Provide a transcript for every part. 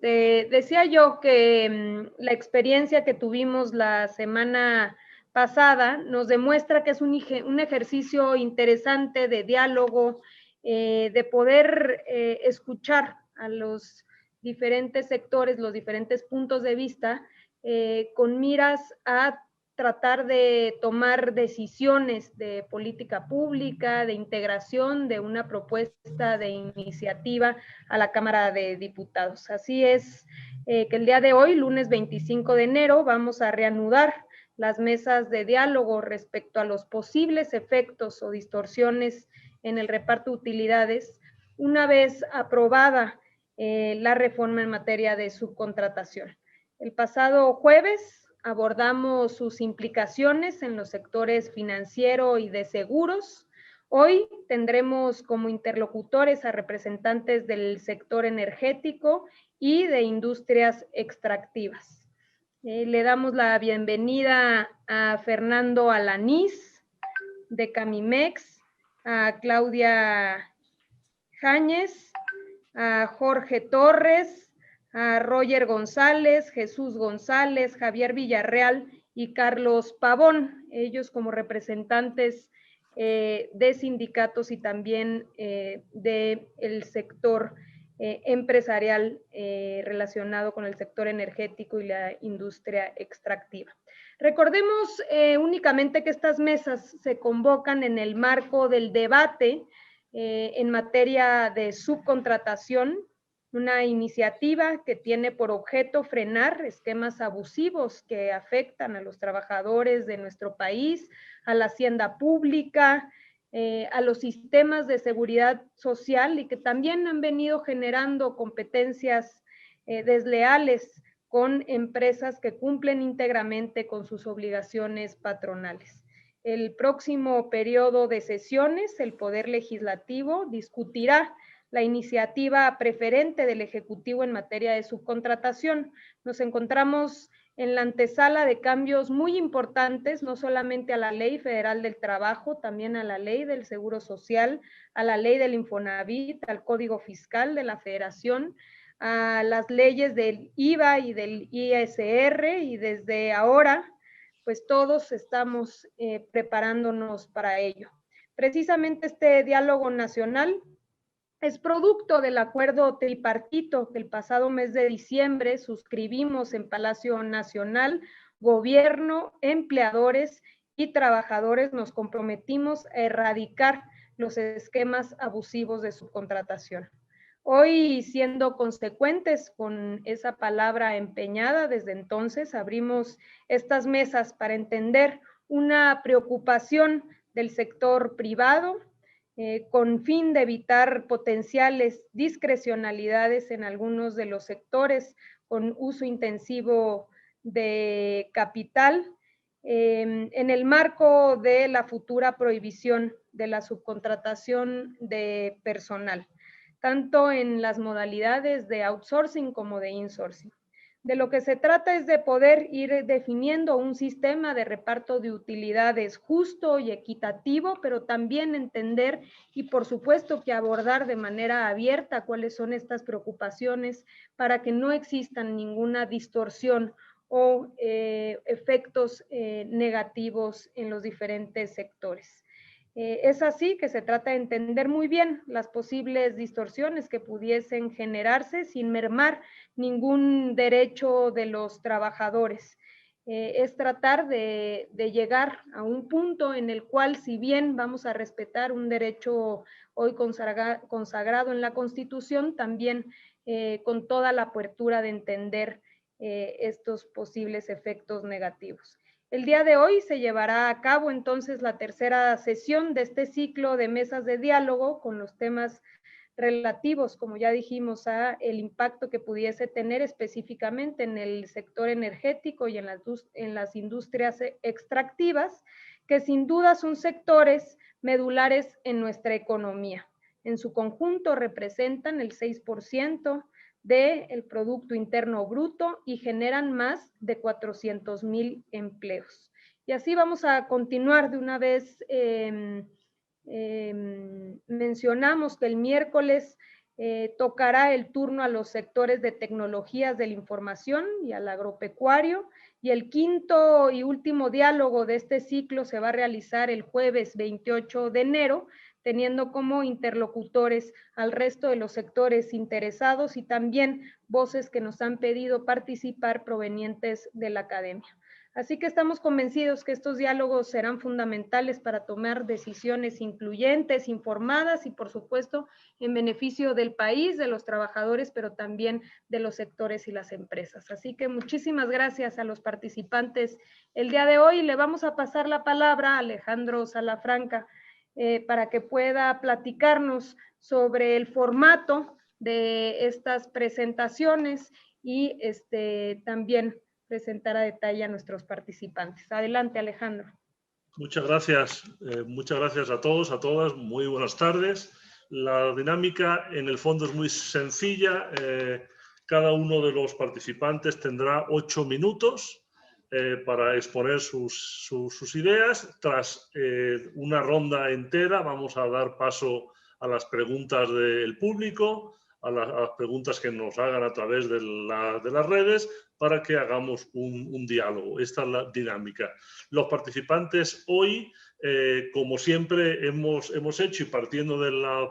decía yo que la experiencia que tuvimos la semana pasada nos demuestra que es un ejercicio interesante de diálogo, de poder escuchar a los diferentes sectores, los diferentes puntos de vista, con miras a tratar de tomar decisiones de política pública, de integración de una propuesta de iniciativa a la Cámara de Diputados. Así es que el día de hoy, lunes 25 de enero, vamos a reanudar las mesas de diálogo respecto a los posibles efectos o distorsiones en el reparto de utilidades, una vez aprobada la reforma en materia de subcontratación. El pasado jueves abordamos sus implicaciones en los sectores financiero y de seguros. Hoy tendremos como interlocutores a representantes del sector energético y de industrias extractivas. Le damos la bienvenida a Fernando Alanís de Camimex, a Claudia Jáñez, a Jorge Torres, a Roger González, Jesús González, Javier Villarreal y Carlos Pavón, ellos como representantes de sindicatos y también del sector empresarial relacionado con el sector energético y la industria extractiva. Recordemos únicamente que estas mesas se convocan en el marco del debate en materia de subcontratación, una iniciativa que tiene por objeto frenar esquemas abusivos que afectan a los trabajadores de nuestro país, a la hacienda pública, a los sistemas de seguridad social y que también han venido generando competencias desleales con empresas que cumplen íntegramente con sus obligaciones patronales. El próximo periodo de sesiones, el Poder Legislativo discutirá la iniciativa preferente del Ejecutivo en materia de subcontratación. Nos encontramos en la antesala de cambios muy importantes, no solamente a la Ley Federal del Trabajo, también a la Ley del Seguro Social, a la Ley del Infonavit, al Código Fiscal de la Federación, a las leyes del IVA y del ISR, y desde ahora pues todos estamos preparándonos para ello. Precisamente este diálogo nacional es producto del acuerdo tripartito que el pasado mes de diciembre suscribimos en Palacio Nacional. Gobierno, empleadores y trabajadores nos comprometimos a erradicar los esquemas abusivos de subcontratación. Hoy, siendo consecuentes con esa palabra empeñada, desde entonces abrimos estas mesas para entender una preocupación del sector privado, con fin de evitar potenciales discrecionalidades en algunos de los sectores con uso intensivo de capital, en el marco de la futura prohibición de la subcontratación de personal, tanto en las modalidades de outsourcing como de insourcing. De lo que se trata es de poder ir definiendo un sistema de reparto de utilidades justo y equitativo, pero también entender y por supuesto que abordar de manera abierta cuáles son estas preocupaciones para que no existan ninguna distorsión o efectos negativos en los diferentes sectores. Es así que se trata de entender muy bien las posibles distorsiones que pudiesen generarse sin mermar ningún derecho de los trabajadores. Es tratar de llegar a un punto en el cual, si bien vamos a respetar un derecho hoy consagrado en la Constitución, también con toda la apertura de entender estos posibles efectos negativos. El día de hoy se llevará a cabo entonces la tercera sesión de este ciclo de mesas de diálogo con los temas relativos, como ya dijimos, a el impacto que pudiese tener específicamente en el sector energético y en las industrias extractivas, que sin duda son sectores medulares en nuestra economía. En su conjunto representan el 6% del Producto Interno Bruto y generan más de 400,000 empleos. Y así vamos a continuar de una vez. Mencionamos que el miércoles Tocará el turno a los sectores de tecnologías de la información y al agropecuario. Y el quinto y último diálogo de este ciclo se va a realizar el jueves 28 de enero, teniendo como interlocutores al resto de los sectores interesados y también voces que nos han pedido participar provenientes de la academia. Así que estamos convencidos que estos diálogos serán fundamentales para tomar decisiones incluyentes, informadas y, por supuesto, en beneficio del país, de los trabajadores, pero también de los sectores y las empresas. Así que muchísimas gracias a los participantes el día de hoy. Le vamos a pasar la palabra a Alejandro Salafranca para que pueda platicarnos sobre el formato de estas presentaciones y también presentar a detalle a nuestros participantes. Adelante, Alejandro. Muchas gracias a todos, a todas. Muy buenas tardes. La dinámica en el fondo es muy sencilla. Cada uno de los participantes tendrá 8 minutos para exponer sus ideas. Tras una ronda entera vamos a dar paso a las preguntas del público, a las preguntas que nos hagan a través de las redes, para que hagamos un diálogo. Esta es la dinámica. Los participantes hoy, como siempre hemos hecho, y partiendo de la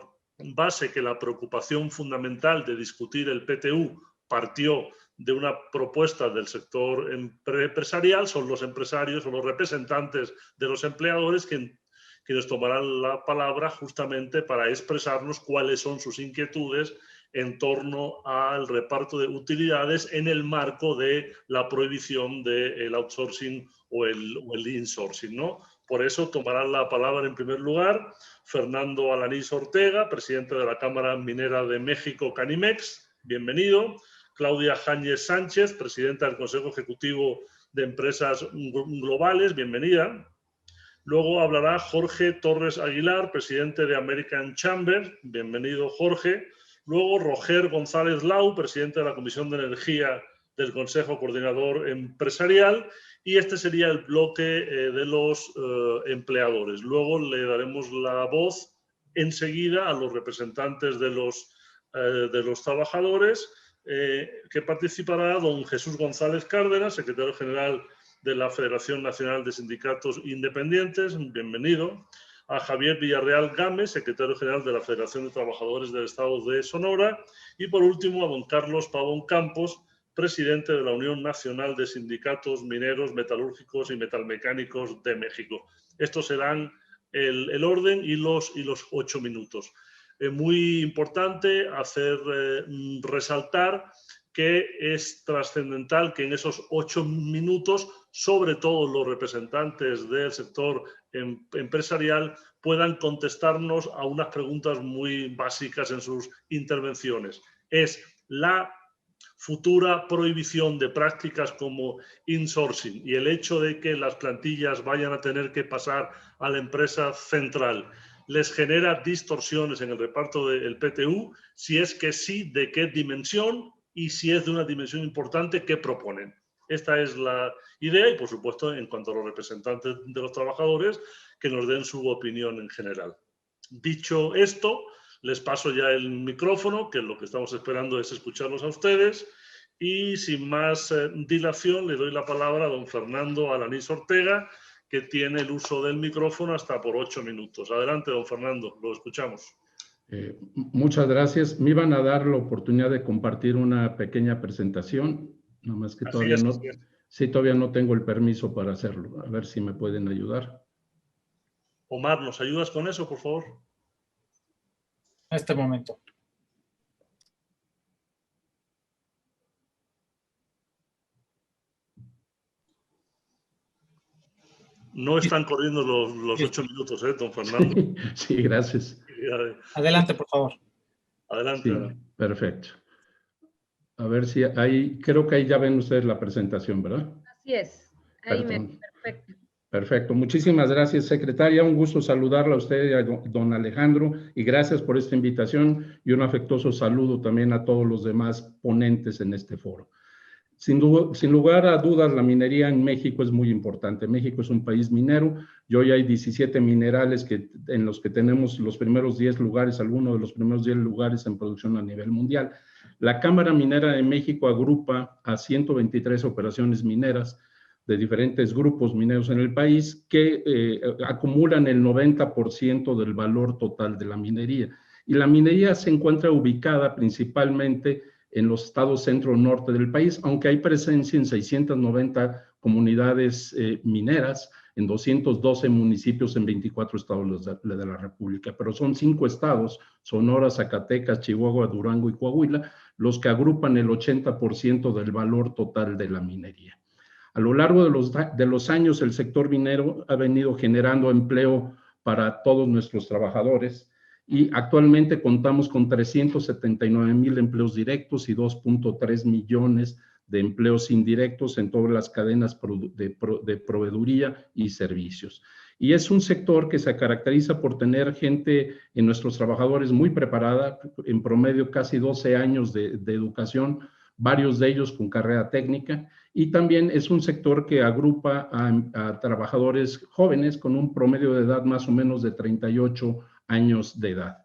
base que la preocupación fundamental de discutir el PTU partió de una propuesta del sector empresarial, son los empresarios o los representantes de los empleadores quienes tomarán la palabra justamente para expresarnos cuáles son sus inquietudes en torno al reparto de utilidades en el marco de la prohibición del outsourcing o el insourcing, ¿no? Por eso tomarán la palabra en primer lugar Fernando Alanís Ortega, presidente de la Cámara Minera de México, Canimex, bienvenido. Claudia Jáñez Sánchez, presidenta del Consejo Ejecutivo de Empresas Globales, bienvenida. Luego hablará Jorge Torres Aguilar, presidente de American Chamber, bienvenido Jorge. Luego Roger González Lau, presidente de la Comisión de Energía del Consejo Coordinador Empresarial, y este sería el bloque de los empleadores. Luego le daremos la voz enseguida a los representantes de los trabajadores, que participará don Jesús González Cárdenas, secretario general de la Federación Nacional de Sindicatos Independientes, bienvenido. A Javier Villarreal Gámez, secretario general de la Federación de Trabajadores del Estado de Sonora, y por último a don Carlos Pavón Campos, presidente de la Unión Nacional de Sindicatos Mineros, Metalúrgicos y Metalmecánicos de México. Estos serán el orden y los 8 minutos. Es muy importante resaltar que es trascendental que en esos 8 minutos, sobre todo los representantes del sector empresarial, puedan contestarnos a unas preguntas muy básicas en sus intervenciones. Es la futura prohibición de prácticas como insourcing y el hecho de que las plantillas vayan a tener que pasar a la empresa central, ¿les genera distorsiones en el reparto del PTU? Si es que sí, ¿de qué dimensión? Y si es de una dimensión importante, ¿qué proponen? Esta es la idea y, por supuesto, en cuanto a los representantes de los trabajadores, que nos den su opinión en general. Dicho esto, les paso ya el micrófono, que lo que estamos esperando es escucharlos a ustedes. Y sin más dilación, le doy la palabra a don Fernando Alanís Ortega, que tiene el uso del micrófono hasta por 8 minutos. Adelante, don Fernando, lo escuchamos. Muchas gracias. Me iban a dar la oportunidad de compartir una pequeña presentación, nada más que todavía no tengo el permiso para hacerlo. A ver si me pueden ayudar. Omar, ¿nos ayudas con eso, por favor? En este momento. No están corriendo los 8 minutos, don Fernando. Sí, gracias. Adelante, por favor. Adelante. Sí, perfecto. A ver si ahí, creo que ahí ya ven ustedes la presentación, ¿verdad? Así es. Ahí perfecto. Perfecto. Muchísimas gracias, secretaria. Un gusto saludarla a usted y a don Alejandro, y gracias por esta invitación y un afectuoso saludo también a todos los demás ponentes en este foro. Sin lugar a dudas, la minería en México es muy importante. México es un país minero y hoy hay 17 minerales en los que tenemos los primeros 10 lugares, algunos de los primeros 10 lugares en producción a nivel mundial. La Cámara Minera de México agrupa a 123 operaciones mineras de diferentes grupos mineros en el país que acumulan el 90% del valor total de la minería. Y la minería se encuentra ubicada principalmente en los estados centro-norte del país, aunque hay presencia en 690 comunidades mineras, en 212 municipios en 24 estados de la República, pero son 5 estados, Sonora, Zacatecas, Chihuahua, Durango y Coahuila, los que agrupan el 80% del valor total de la minería. A lo largo de los años, el sector minero ha venido generando empleo para todos nuestros trabajadores, y actualmente contamos con 379,000 empleos directos y 2.3 millones de empleos indirectos en todas las cadenas de proveeduría y servicios. Y es un sector que se caracteriza por tener gente en nuestros trabajadores muy preparada, en promedio casi 12 años de educación, varios de ellos con carrera técnica, y también es un sector que agrupa a trabajadores jóvenes con un promedio de edad más o menos de 38 años de edad.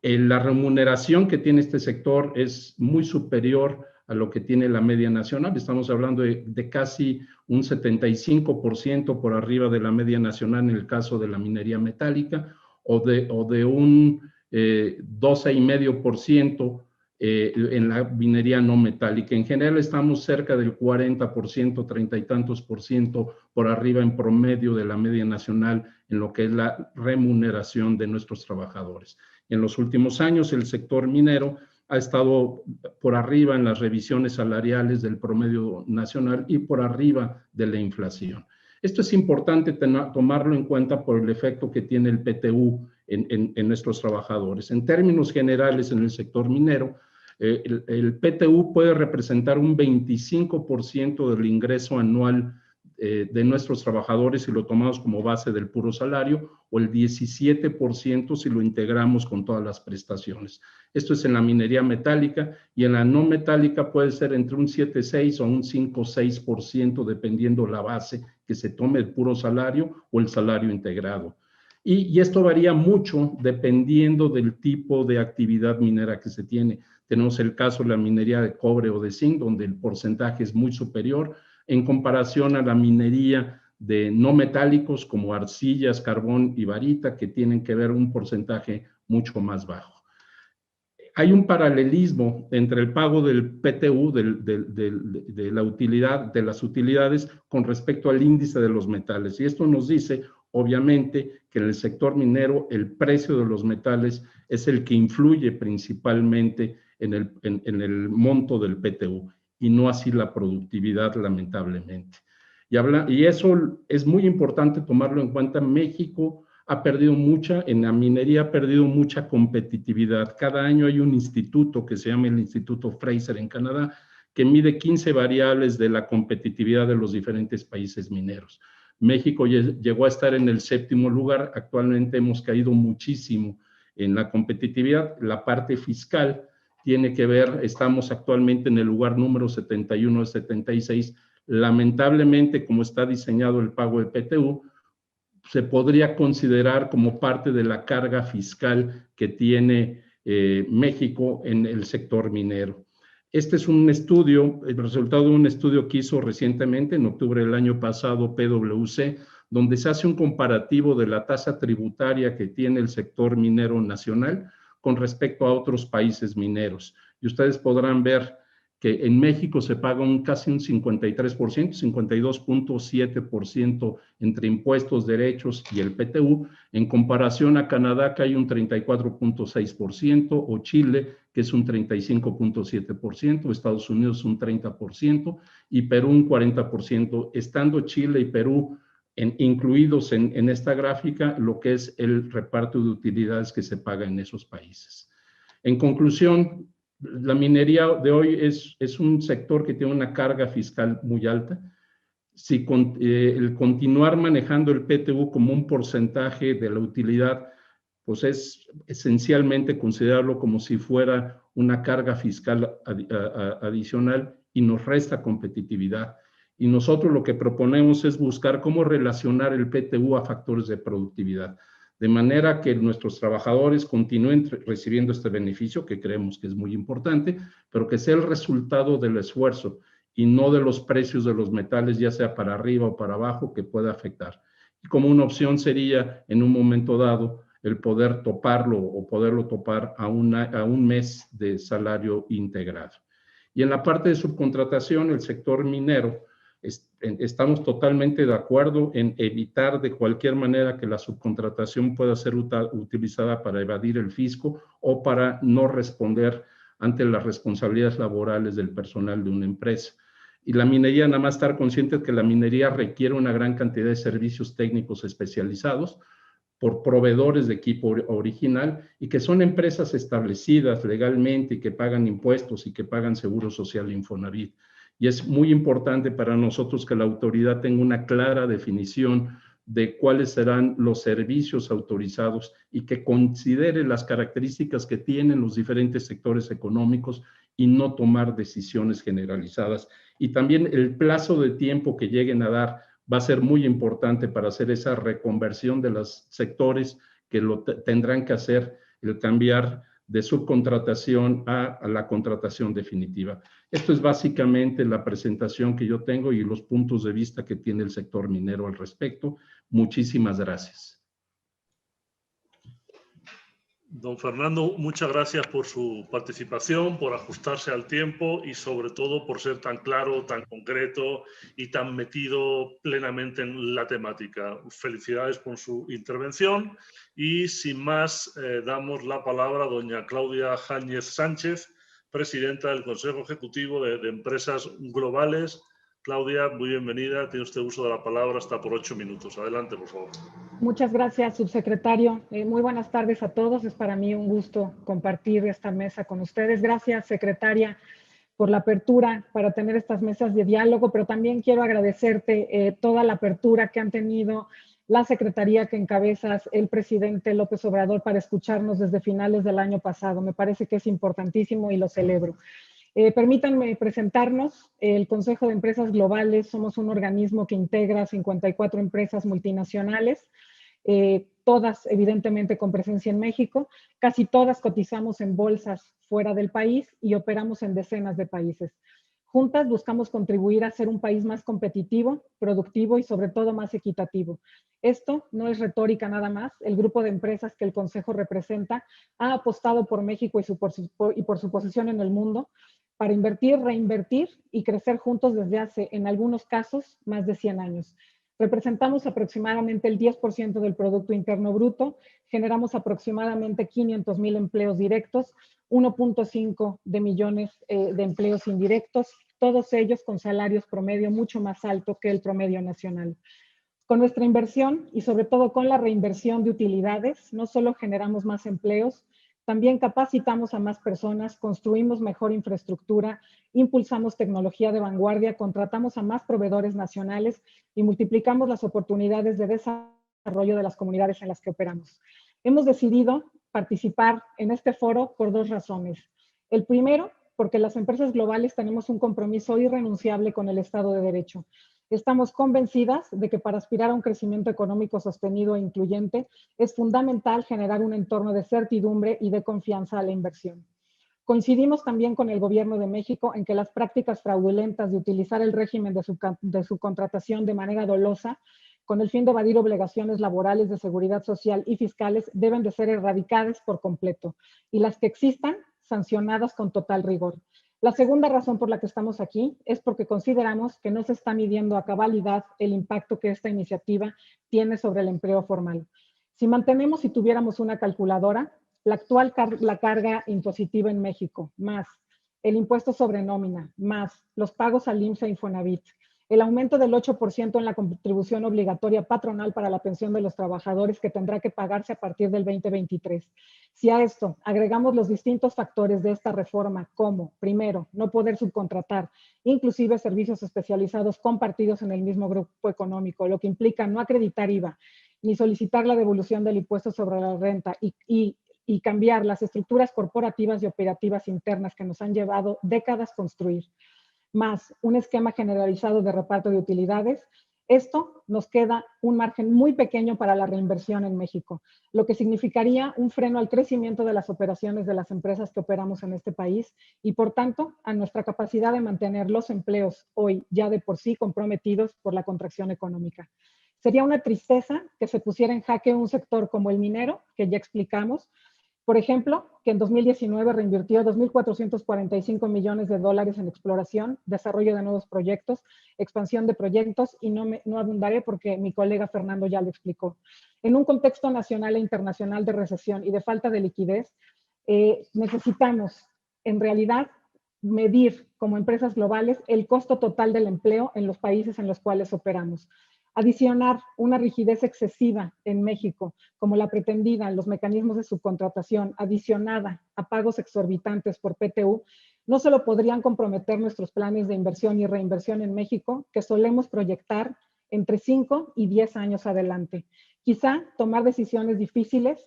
La remuneración que tiene este sector es muy superior a lo que tiene la media nacional. Estamos hablando de casi un 75% por arriba de la media nacional en el caso de la minería metálica, o de un 12,5% en la minería no metálica. En general estamos cerca del 40%, 30 y tantos por ciento por arriba en promedio de la media nacional en lo que es la remuneración de nuestros trabajadores. En los últimos años el sector minero ha estado por arriba en las revisiones salariales del promedio nacional y por arriba de la inflación. Esto es importante tomarlo en cuenta por el efecto que tiene el PTU en nuestros trabajadores. En términos generales, en el sector minero, el PTU puede representar un 25% del ingreso anual de nuestros trabajadores si lo tomamos como base del puro salario, o el 17% si lo integramos con todas las prestaciones. Esto es en la minería metálica, y en la no metálica puede ser entre un 7,6 o un 5,6% dependiendo la base que se tome, el puro salario o el salario integrado. Y esto varía mucho dependiendo del tipo de actividad minera que se tiene. Tenemos el caso de la minería de cobre o de zinc, donde el porcentaje es muy superior en comparación a la minería de no metálicos como arcillas, carbón y varita, que tienen que ver un porcentaje mucho más bajo. Hay un paralelismo entre el pago del PTU, de la utilidad, de las utilidades, con respecto al índice de los metales. Y esto nos dice, obviamente, que en el sector minero el precio de los metales es el que influye principalmente en el monto del PTU, y no así la productividad, lamentablemente. Y eso es muy importante tomarlo en cuenta. México ha perdido en la minería ha perdido mucha competitividad. Cada año hay un instituto que se llama el Instituto Fraser en Canadá, que mide 15 variables de la competitividad de los diferentes países mineros. México llegó a estar en el 7º lugar, actualmente hemos caído muchísimo en la competitividad. La parte fiscal tiene que ver, estamos actualmente en el lugar número 71 de 76. Lamentablemente, como está diseñado el pago de PTU, se podría considerar como parte de la carga fiscal que tiene México en el sector minero. Este es un estudio, el resultado de un estudio que hizo recientemente, en octubre del año pasado, PwC, donde se hace un comparativo de la tasa tributaria que tiene el sector minero nacional con respecto a otros países mineros. Y ustedes podrán ver que en México se paga casi un 53%, 52.7% entre impuestos, derechos y el PTU, en comparación a Canadá, que hay un 34.6%, o Chile, que es un 35.7%, Estados Unidos un 30%, y Perú un 40%, estando Chile y Perú incluidos en esta gráfica, lo que es el reparto de utilidades que se paga en esos países. En conclusión, la minería de hoy es un sector que tiene una carga fiscal muy alta. Si el continuar manejando el PTU como un porcentaje de la utilidad, pues es esencialmente considerarlo como si fuera una carga fiscal adicional, y nos resta competitividad. Y nosotros lo que proponemos es buscar cómo relacionar el PTU a factores de productividad, de manera que nuestros trabajadores continúen recibiendo este beneficio, que creemos que es muy importante, pero que sea el resultado del esfuerzo y no de los precios de los metales, ya sea para arriba o para abajo, que pueda afectar. Y como una opción sería, en un momento dado, el poder toparlo o poderlo topar a un mes de salario integrado. Y en la parte de subcontratación, el sector minero, estamos totalmente de acuerdo en evitar de cualquier manera que la subcontratación pueda ser utilizada para evadir el fisco o para no responder ante las responsabilidades laborales del personal de una empresa. Y la minería, nada más estar conscientes que la minería requiere una gran cantidad de servicios técnicos especializados por proveedores de equipo original y que son empresas establecidas legalmente y que pagan impuestos y que pagan seguro social Infonavit. Y es muy importante para nosotros que la autoridad tenga una clara definición de cuáles serán los servicios autorizados y que considere las características que tienen los diferentes sectores económicos y no tomar decisiones generalizadas. Y también el plazo de tiempo que lleguen a dar va a ser muy importante para hacer esa reconversión de los sectores que lo tendrán que hacer, el cambiar de subcontratación a la contratación definitiva. Esto es básicamente la presentación que yo tengo y los puntos de vista que tiene el sector minero al respecto. Muchísimas gracias. Don Fernando, muchas gracias por su participación, por ajustarse al tiempo y sobre todo por ser tan claro, tan concreto y tan metido plenamente en la temática. Felicidades por su intervención y sin más damos la palabra a doña Claudia Jáñez Sánchez, presidenta del Consejo Ejecutivo de Empresas Globales. Claudia, muy bienvenida. Tiene usted uso de la palabra hasta por 8 minutos. Adelante, por favor. Muchas gracias, subsecretario. Muy buenas tardes a todos. Es para mí un gusto compartir esta mesa con ustedes. Gracias, secretaria, por la apertura para tener estas mesas de diálogo, pero también quiero agradecerte toda la apertura que han tenido la secretaría que encabezas, el presidente López Obrador, para escucharnos desde finales del año pasado. Me parece que es importantísimo y lo celebro. Permítanme presentarnos. El Consejo de Empresas Globales somos un organismo que integra 54 empresas multinacionales, todas evidentemente con presencia en México. Casi todas cotizamos en bolsas fuera del país y operamos en decenas de países. Juntas buscamos contribuir a ser un país más competitivo, productivo y sobre todo más equitativo. Esto no es retórica nada más. El grupo de empresas que el Consejo representa ha apostado por México y por su posición en el mundo para invertir, reinvertir y crecer juntos desde hace, en algunos casos, más de 100 años. Representamos aproximadamente el 10% del Producto Interno Bruto, generamos aproximadamente 500,000 empleos directos, 1.5 de millones de empleos indirectos, todos ellos con salarios promedio mucho más alto que el promedio nacional. Con nuestra inversión y sobre todo con la reinversión de utilidades, no solo generamos más empleos, también capacitamos a más personas, construimos mejor infraestructura, impulsamos tecnología de vanguardia, contratamos a más proveedores nacionales y multiplicamos las oportunidades de desarrollo de las comunidades en las que operamos. Hemos decidido participar en este foro por dos razones. El primero, porque las empresas globales tenemos un compromiso irrenunciable con el Estado de Derecho. Estamos convencidas de que para aspirar a un crecimiento económico sostenido e incluyente es fundamental generar un entorno de certidumbre y de confianza a la inversión. Coincidimos también con el Gobierno de México en que las prácticas fraudulentas de utilizar el régimen de subcontratación de manera dolosa con el fin de evadir obligaciones laborales de seguridad social y fiscales deben de ser erradicadas por completo y las que existan sancionadas con total rigor. La segunda razón por la que estamos aquí es porque consideramos que no se está midiendo a cabalidad el impacto que esta iniciativa tiene sobre el empleo formal. Si mantenemos y tuviéramos una calculadora, la carga impositiva en México, más el impuesto sobre nómina, más los pagos al IMSS e Infonavit, el aumento del 8% en la contribución obligatoria patronal para la pensión de los trabajadores que tendrá que pagarse a partir del 2023. Si a esto agregamos los distintos factores de esta reforma, como, primero, no poder subcontratar, inclusive servicios especializados compartidos en el mismo grupo económico, lo que implica no acreditar IVA, ni solicitar la devolución del impuesto sobre la renta y cambiar las estructuras corporativas y operativas internas que nos han llevado décadas construir, más un esquema generalizado de reparto de utilidades, esto nos queda un margen muy pequeño para la reinversión en México, lo que significaría un freno al crecimiento de las operaciones de las empresas que operamos en este país y, por tanto, a nuestra capacidad de mantener los empleos hoy ya de por sí comprometidos por la contracción económica. Sería una tristeza que se pusiera en jaque un sector como el minero, que ya explicamos, por ejemplo, que en 2019 reinvirtió 2.445 millones de dólares en exploración, desarrollo de nuevos proyectos, expansión de proyectos, y no abundaré porque mi colega Fernando ya lo explicó. En un contexto nacional e internacional de recesión y de falta de liquidez, necesitamos, en realidad, medir como empresas globales el costo total del empleo en los países en los cuales operamos. Adicionar una rigidez excesiva en México, como la pretendida en los mecanismos de subcontratación, adicionada a pagos exorbitantes por PTU, no solo podrían comprometer nuestros planes de inversión y reinversión en México, que solemos proyectar entre 5 y 10 años adelante. Quizá tomar decisiones difíciles,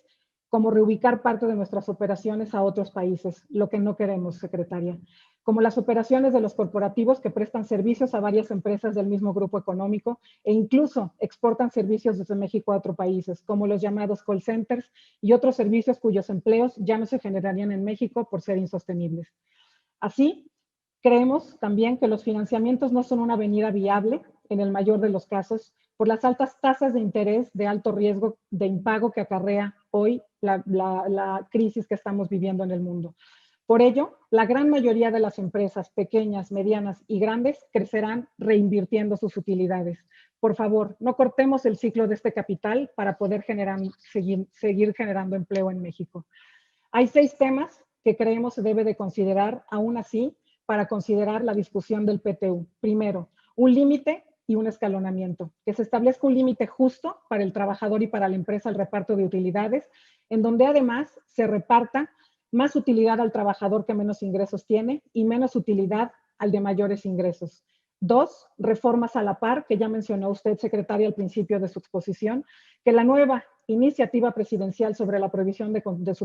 como reubicar parte de nuestras operaciones a otros países, lo que no queremos, secretaria, como las operaciones de los corporativos que prestan servicios a varias empresas del mismo grupo económico e incluso exportan servicios desde México a otros países, como los llamados call centers y otros servicios cuyos empleos ya no se generarían en México por ser insostenibles. Así, creemos también que los financiamientos no son una avenida viable, en el mayor de los casos, por las altas tasas de interés de alto riesgo de impago que acarrea hoy la crisis que estamos viviendo en el mundo. Por ello, la gran mayoría de las empresas pequeñas, medianas y grandes crecerán reinvirtiendo sus utilidades. Por favor, no cortemos el ciclo de este capital para poder seguir generando empleo en México. Hay 6 temas que creemos se debe de considerar, aún así, para considerar la discusión del PTU. Primero, un límite y un escalonamiento. Que se establezca un límite justo para el trabajador y para la empresa al reparto de utilidades, en donde además se reparta más utilidad al trabajador que menos ingresos tiene y menos utilidad al de mayores ingresos. 2, reformas a la par, que ya mencionó usted, secretaria, al principio de su exposición, que la nueva iniciativa presidencial sobre la prohibición de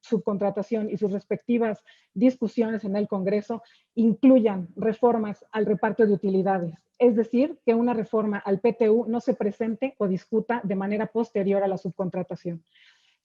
subcontratación y sus respectivas discusiones en el Congreso incluyan reformas al reparto de utilidades. Es decir, que una reforma al PTU no se presente o discuta de manera posterior a la subcontratación.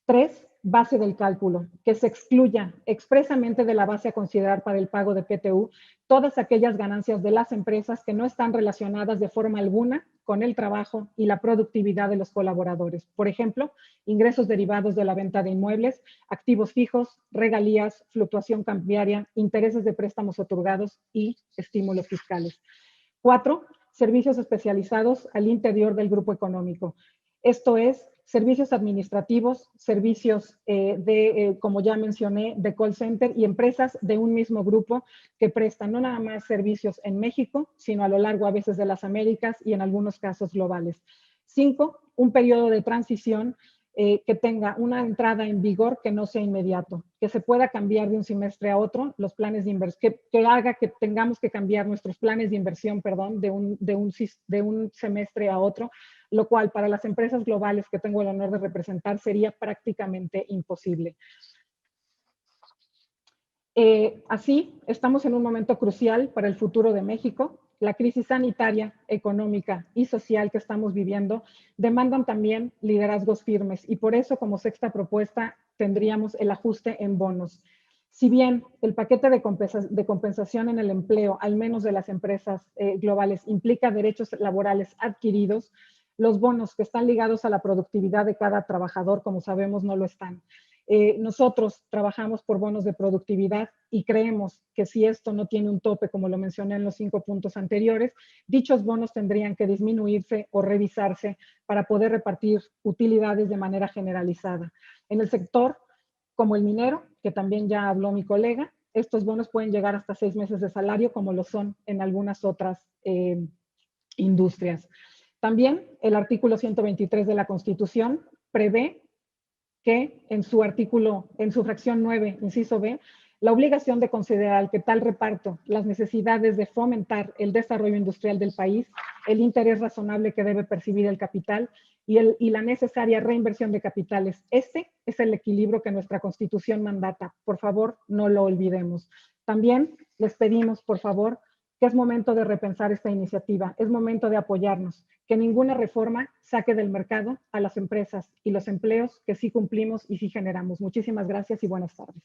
3, base del cálculo, que se excluya expresamente de la base a considerar para el pago de PTU todas aquellas ganancias de las empresas que no están relacionadas de forma alguna con el trabajo y la productividad de los colaboradores. Por ejemplo, ingresos derivados de la venta de inmuebles, activos fijos, regalías, fluctuación cambiaria, intereses de préstamos otorgados y estímulos fiscales. 4, servicios especializados al interior del grupo económico. Esto es, servicios administrativos, servicios como ya mencioné, de call center y empresas de un mismo grupo que prestan no nada más servicios en México, sino a lo largo a veces de las Américas y en algunos casos globales. 5, un periodo de transición que tenga una entrada en vigor que no sea inmediato, que se pueda cambiar de un semestre a otro los planes de inversión, que haga que tengamos que cambiar nuestros planes de inversión, perdón, de un semestre a otro, lo cual para las empresas globales que tengo el honor de representar sería prácticamente imposible. Así, estamos en un momento crucial para el futuro de México. La crisis sanitaria, económica y social que estamos viviendo demandan también liderazgos firmes y por eso, como sexta propuesta, tendríamos el ajuste en bonos. Si bien el paquete de compensación en el empleo, al menos de las empresas globales, implica derechos laborales adquiridos, los bonos que están ligados a la productividad de cada trabajador, como sabemos, no lo están. Nosotros trabajamos por bonos de productividad y creemos que si esto no tiene un tope, como lo mencioné en los 5 puntos anteriores, dichos bonos tendrían que disminuirse o revisarse para poder repartir utilidades de manera generalizada. En el sector como el minero, que también ya habló mi colega, estos bonos pueden llegar hasta 6 meses de salario, como lo son en algunas otras industrias. También el artículo 123 de la Constitución prevé que en su fracción 9, inciso B, la obligación de considerar que tal reparto, las necesidades de fomentar el desarrollo industrial del país, el interés razonable que debe percibir el capital y la necesaria reinversión de capitales. Este es el equilibrio que nuestra Constitución mandata. Por favor, no lo olvidemos. También les pedimos, por favor, que es momento de repensar esta iniciativa, es momento de apoyarnos, que ninguna reforma saque del mercado a las empresas y los empleos que sí cumplimos y sí generamos. Muchísimas gracias y buenas tardes.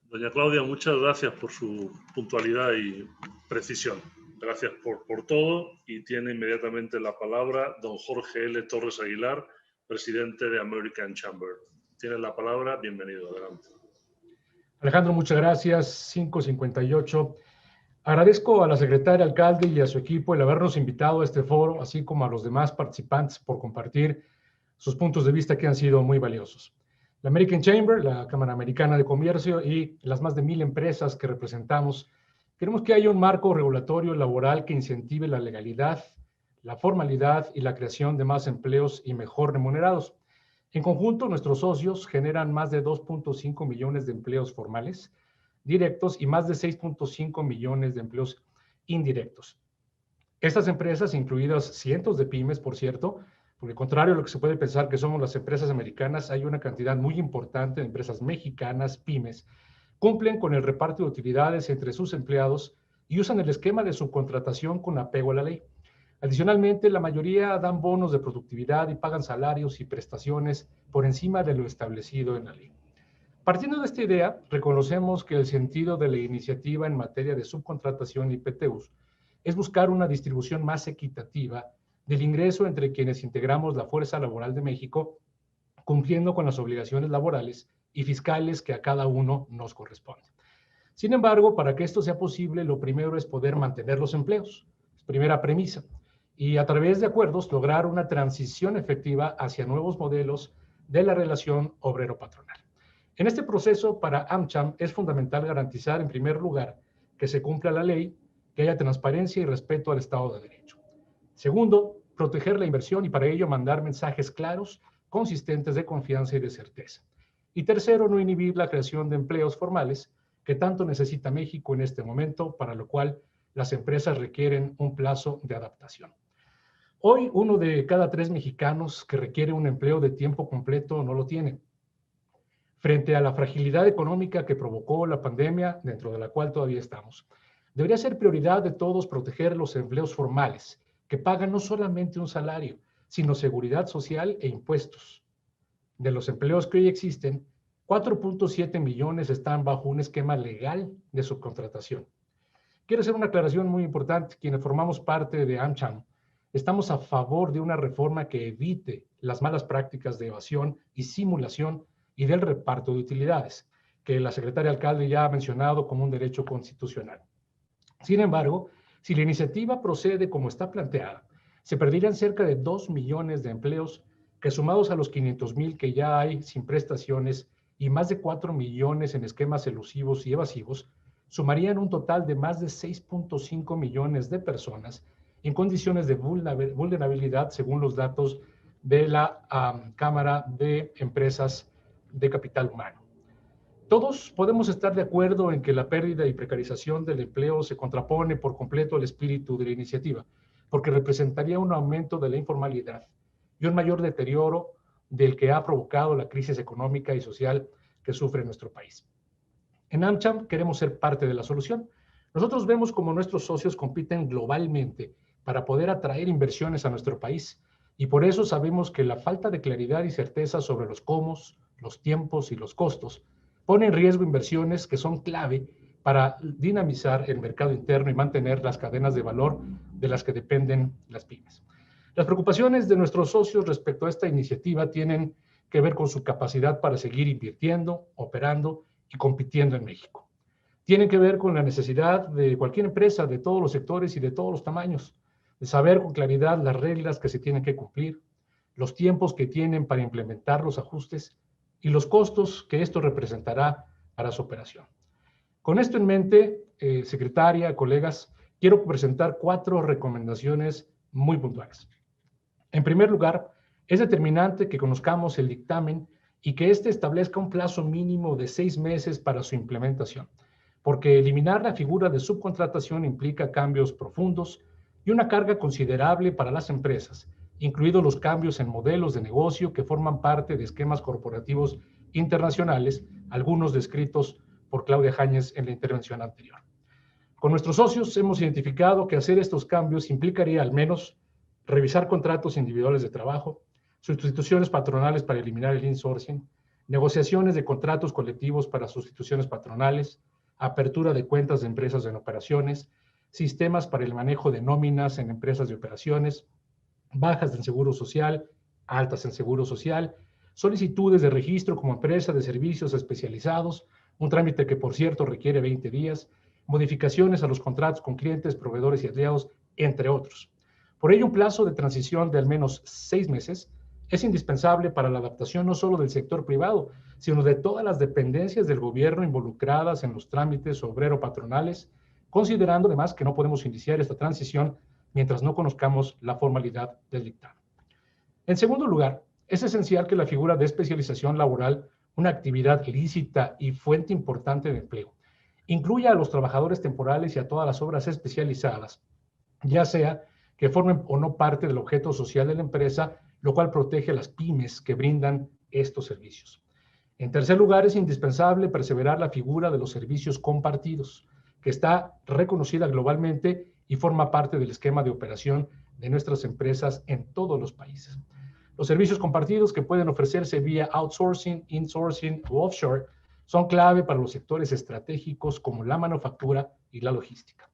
Doña Claudia, muchas gracias por su puntualidad y precisión. Gracias por todo, y tiene inmediatamente la palabra don Jorge L. Torres Aguilar, presidente de American Chamber. Tiene la palabra, bienvenido, adelante. Alejandro, muchas gracias. 5:58. Agradezco a la secretaria alcalde y a su equipo el habernos invitado a este foro, así como a los demás participantes por compartir sus puntos de vista que han sido muy valiosos. La American Chamber, la Cámara Americana de Comercio y las más de 1000 empresas que representamos, queremos que haya un marco regulatorio laboral que incentive la legalidad, la formalidad y la creación de más empleos y mejor remunerados. En conjunto, nuestros socios generan más de 2.5 millones de empleos formales directos y más de 6.5 millones de empleos indirectos. Estas empresas, incluidas cientos de pymes, por cierto, porque contrario a lo que se puede pensar que somos las empresas americanas, hay una cantidad muy importante de empresas mexicanas, pymes, cumplen con el reparto de utilidades entre sus empleados y usan el esquema de subcontratación con apego a la ley. Adicionalmente, la mayoría dan bonos de productividad y pagan salarios y prestaciones por encima de lo establecido en la ley. Partiendo de esta idea, reconocemos que el sentido de la iniciativa en materia de subcontratación y PTUs es buscar una distribución más equitativa del ingreso entre quienes integramos la fuerza laboral de México, cumpliendo con las obligaciones laborales y fiscales que a cada uno nos corresponde. Sin embargo, para que esto sea posible, lo primero es poder mantener los empleos, primera premisa, y a través de acuerdos lograr una transición efectiva hacia nuevos modelos de la relación obrero-patronal. En este proceso, para AmCham es fundamental garantizar, en primer lugar, que se cumpla la ley, que haya transparencia y respeto al Estado de Derecho. Segundo, proteger la inversión y para ello mandar mensajes claros, consistentes de confianza y de certeza. Y tercero, no inhibir la creación de empleos formales que tanto necesita México en este momento, para lo cual las empresas requieren un plazo de adaptación. Hoy, 1 de cada 3 mexicanos que requiere un empleo de tiempo completo no lo tiene. Frente a la fragilidad económica que provocó la pandemia, dentro de la cual todavía estamos, debería ser prioridad de todos proteger los empleos formales, que pagan no solamente un salario, sino seguridad social e impuestos. De los empleos que hoy existen, 4.7 millones están bajo un esquema legal de subcontratación. Quiero hacer una aclaración muy importante. Quienes formamos parte de AmCham estamos a favor de una reforma que evite las malas prácticas de evasión y simulación y del reparto de utilidades, que la secretaria alcalde ya ha mencionado como un derecho constitucional. Sin embargo, si la iniciativa procede como está planteada, se perderían cerca de 2 millones de empleos que, sumados a los 500,000 que ya hay sin prestaciones y más de 4 millones en esquemas elusivos y evasivos, sumarían un total de más de 6.5 millones de personas en condiciones de vulnerabilidad, según los datos de la Cámara de Empresas de Capital Humano. Todos podemos estar de acuerdo en que la pérdida y precarización del empleo se contrapone por completo al espíritu de la iniciativa, porque representaría un aumento de la informalidad y un mayor deterioro del que ha provocado la crisis económica y social que sufre nuestro país. En AmCham queremos ser parte de la solución. Nosotros vemos cómo nuestros socios compiten globalmente para poder atraer inversiones a nuestro país, y por eso sabemos que la falta de claridad y certeza sobre los cómo, los tiempos y los costos pone en riesgo inversiones que son clave para dinamizar el mercado interno y mantener las cadenas de valor de las que dependen las pymes. Las preocupaciones de nuestros socios respecto a esta iniciativa tienen que ver con su capacidad para seguir invirtiendo, operando y compitiendo en México. Tienen que ver con la necesidad de cualquier empresa de todos los sectores y de todos los tamaños, de saber con claridad las reglas que se tienen que cumplir, los tiempos que tienen para implementar los ajustes y los costos que esto representará para su operación. Con esto en mente, secretaria, colegas, quiero presentar 4 recomendaciones muy puntuales. En primer lugar, es determinante que conozcamos el dictamen y que éste establezca un plazo mínimo de 6 meses para su implementación, porque eliminar la figura de subcontratación implica cambios profundos y una carga considerable para las empresas, incluidos los cambios en modelos de negocio que forman parte de esquemas corporativos internacionales, algunos descritos por Claudia Jáñez en la intervención anterior. Con nuestros socios hemos identificado que hacer estos cambios implicaría al menos revisar contratos individuales de trabajo, sustituciones patronales para eliminar el insourcing, negociaciones de contratos colectivos para sustituciones patronales, apertura de cuentas de empresas en operaciones, sistemas para el manejo de nóminas en empresas de operaciones, bajas en seguro social, altas en seguro social, solicitudes de registro como empresa de servicios especializados, un trámite que por cierto requiere 20 días, modificaciones a los contratos con clientes, proveedores y aliados, entre otros. Por ello, un plazo de transición de al menos 6 meses es indispensable para la adaptación no solo del sector privado, sino de todas las dependencias del gobierno involucradas en los trámites obrero-patronales, considerando además que no podemos iniciar esta transición mientras no conozcamos la formalidad del dictamen. En segundo lugar, es esencial que la figura de especialización laboral, una actividad lícita y fuente importante de empleo, incluya a los trabajadores temporales y a todas las obras especializadas, ya sea que formen o no parte del objeto social de la empresa, lo cual protege a las pymes que brindan estos servicios. En tercer lugar, es indispensable perseverar la figura de los servicios compartidos, que está reconocida globalmente y forma parte del esquema de operación de nuestras empresas en todos los países. Los servicios compartidos que pueden ofrecerse vía outsourcing, insourcing o offshore son clave para los sectores estratégicos como la manufactura y la logística.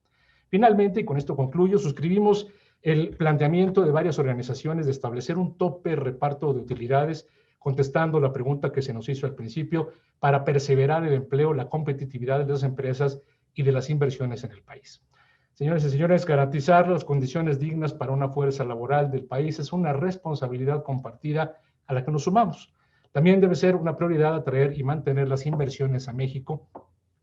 Finalmente, y con esto concluyo, suscribimos el planteamiento de varias organizaciones de establecer un tope reparto de utilidades, contestando la pregunta que se nos hizo al principio, para perseverar el empleo, la competitividad de las empresas y de las inversiones en el país. Señores y señores, garantizar las condiciones dignas para una fuerza laboral del país es una responsabilidad compartida a la que nos sumamos. También debe ser una prioridad atraer y mantener las inversiones a México,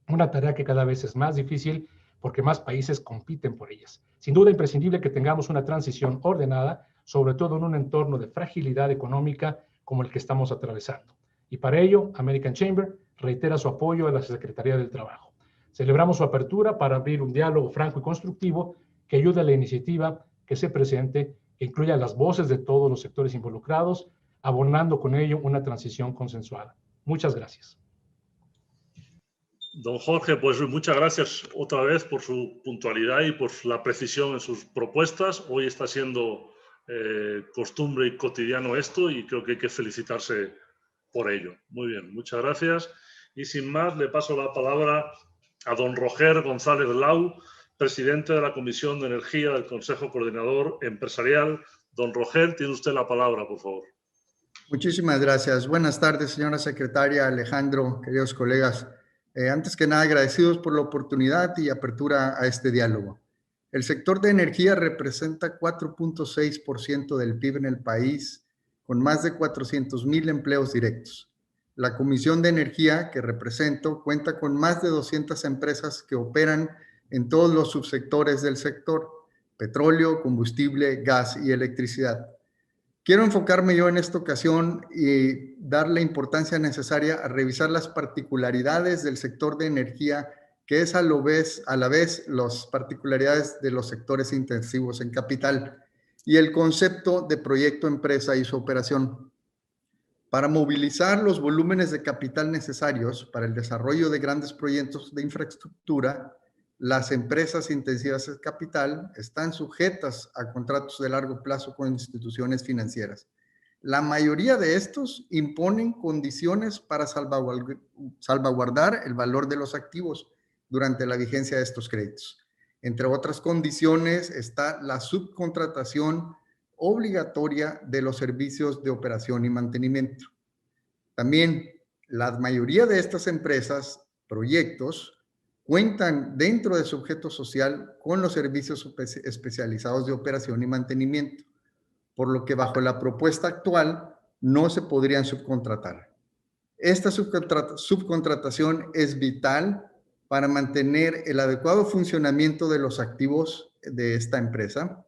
una tarea que cada vez es más difícil porque más países compiten por ellas. Sin duda imprescindible que tengamos una transición ordenada, sobre todo en un entorno de fragilidad económica como el que estamos atravesando. Y para ello, American Chamber reitera su apoyo a la Secretaría del Trabajo. Celebramos su apertura para abrir un diálogo franco y constructivo que ayude a la iniciativa que se presente, que incluya las voces de todos los sectores involucrados, abonando con ello una transición consensuada. Muchas gracias. Don Jorge, pues muchas gracias otra vez por su puntualidad y por la precisión en sus propuestas. Hoy está siendo costumbre y cotidiano esto y creo que hay que felicitarse por ello. Muy bien, muchas gracias. Y sin más, le paso la palabra a don Roger González Lau, presidente de la Comisión de Energía del Consejo Coordinador Empresarial. Don Roger, tiene usted la palabra, por favor. Muchísimas gracias. Buenas tardes, señora secretaria, Alejandro, queridos colegas. Antes que nada, agradecidos por la oportunidad y apertura a este diálogo. El sector de energía representa 4.6% del PIB en el país, con más de 400,000 empleos directos. La Comisión de Energía que represento cuenta con más de 200 empresas que operan en todos los subsectores del sector: petróleo, combustible, gas y electricidad. Quiero enfocarme yo en esta ocasión y dar la importancia necesaria a revisar las particularidades del sector de energía, que es a la vez las particularidades de los sectores intensivos en capital, y el concepto de proyecto empresa y su operación. Para movilizar los volúmenes de capital necesarios para el desarrollo de grandes proyectos de infraestructura, las empresas intensivas de capital están sujetas a contratos de largo plazo con instituciones financieras. La mayoría de estos imponen condiciones para salvaguardar el valor de los activos durante la vigencia de estos créditos. Entre otras condiciones está la subcontratación obligatoria de los servicios de operación y mantenimiento. También la mayoría de estas empresas, proyectos, cuentan dentro de su objeto social con los servicios especializados de operación y mantenimiento, por lo que bajo la propuesta actual no se podrían subcontratar. Esta subcontratación es vital para mantener el adecuado funcionamiento de los activos de esta empresa,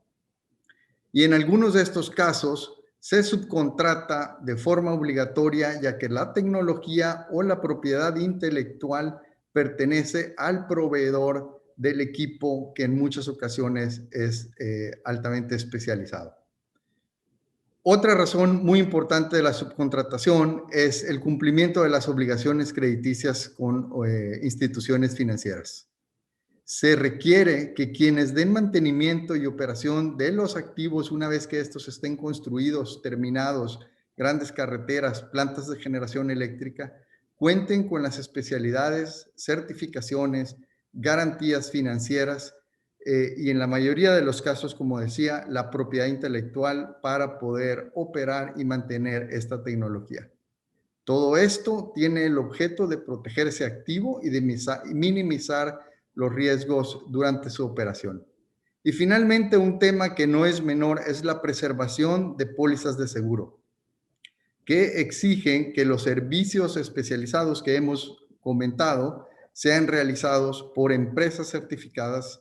y en algunos de estos casos se subcontrata de forma obligatoria, ya que la tecnología o la propiedad intelectual pertenece al proveedor del equipo, que en muchas ocasiones es altamente especializado. Otra razón muy importante de la subcontratación es el cumplimiento de las obligaciones crediticias con instituciones financieras. Se requiere que quienes den mantenimiento y operación de los activos una vez que estos estén construidos, terminados, grandes carreteras, plantas de generación eléctrica, cuenten con las especialidades, certificaciones, garantías financieras y en la mayoría de los casos, como decía, la propiedad intelectual para poder operar y mantener esta tecnología. Todo esto tiene el objeto de proteger ese activo y de minimizar los riesgos durante su operación. Y finalmente, un tema que no es menor es la preservación de pólizas de seguro, que exigen que los servicios especializados que hemos comentado sean realizados por empresas certificadas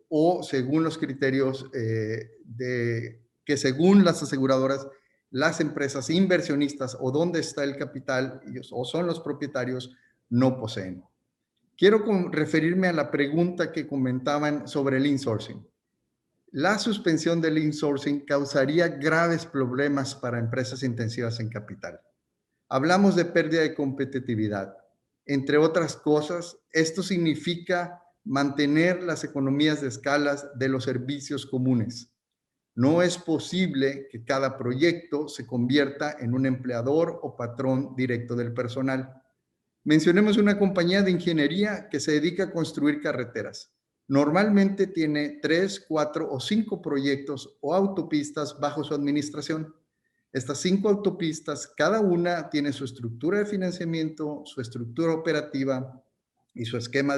o según los criterios que según las aseguradoras, las empresas inversionistas o donde está el capital o son los propietarios no poseen. Quiero referirme a la pregunta que comentaban sobre el insourcing. La suspensión del insourcing causaría graves problemas para empresas intensivas en capital. Hablamos de pérdida de competitividad. Entre otras cosas, esto significa mantener las economías de escala de los servicios comunes. No es posible que cada proyecto se convierta en un empleador o patrón directo del personal. Mencionemos una compañía de ingeniería que se dedica a construir carreteras. Normalmente tiene 3, 4 o 5 proyectos o autopistas bajo su administración. Estas 5 autopistas, cada una tiene su estructura de financiamiento, su estructura operativa y su esquema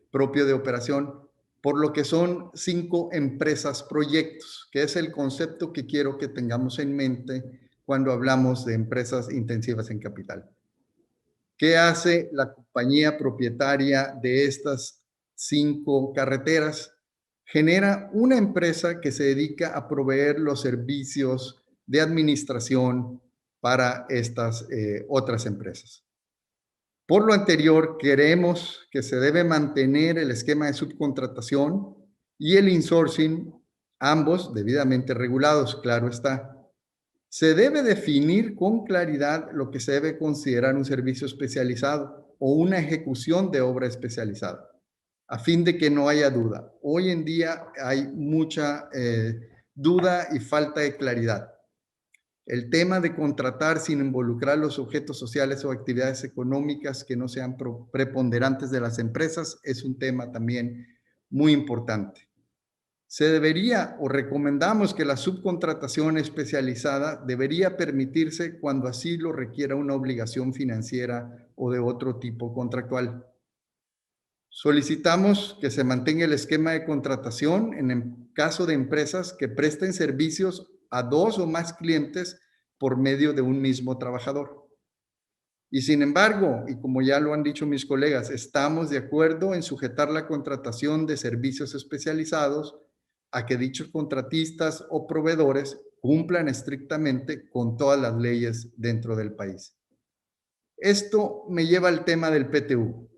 propio de operación, por lo que son 5 empresas proyectos, que es el concepto que quiero que tengamos en mente cuando hablamos de empresas intensivas en capital. ¿Qué hace la compañía propietaria de estas 5 carreteras? Genera una empresa que se dedica a proveer los servicios de administración para estas otras empresas. Por lo anterior, creemos que se debe mantener el esquema de subcontratación y el insourcing, ambos debidamente regulados, claro está. Se debe definir con claridad lo que se debe considerar un servicio especializado o una ejecución de obra especializada, a fin de que no haya duda. Hoy en día hay mucha duda y falta de claridad. El tema de contratar sin involucrar los objetos sociales o actividades económicas que no sean preponderantes de las empresas es un tema también muy importante. Se debería o recomendamos que la subcontratación especializada debería permitirse cuando así lo requiera una obligación financiera o de otro tipo contractual. Solicitamos que se mantenga el esquema de contratación en el caso de empresas que presten servicios a 2 o más clientes por medio de un mismo trabajador. Y sin embargo, y como ya lo han dicho mis colegas, estamos de acuerdo en sujetar la contratación de servicios especializados a que dichos contratistas o proveedores cumplan estrictamente con todas las leyes dentro del país. Esto me lleva al tema del PTU.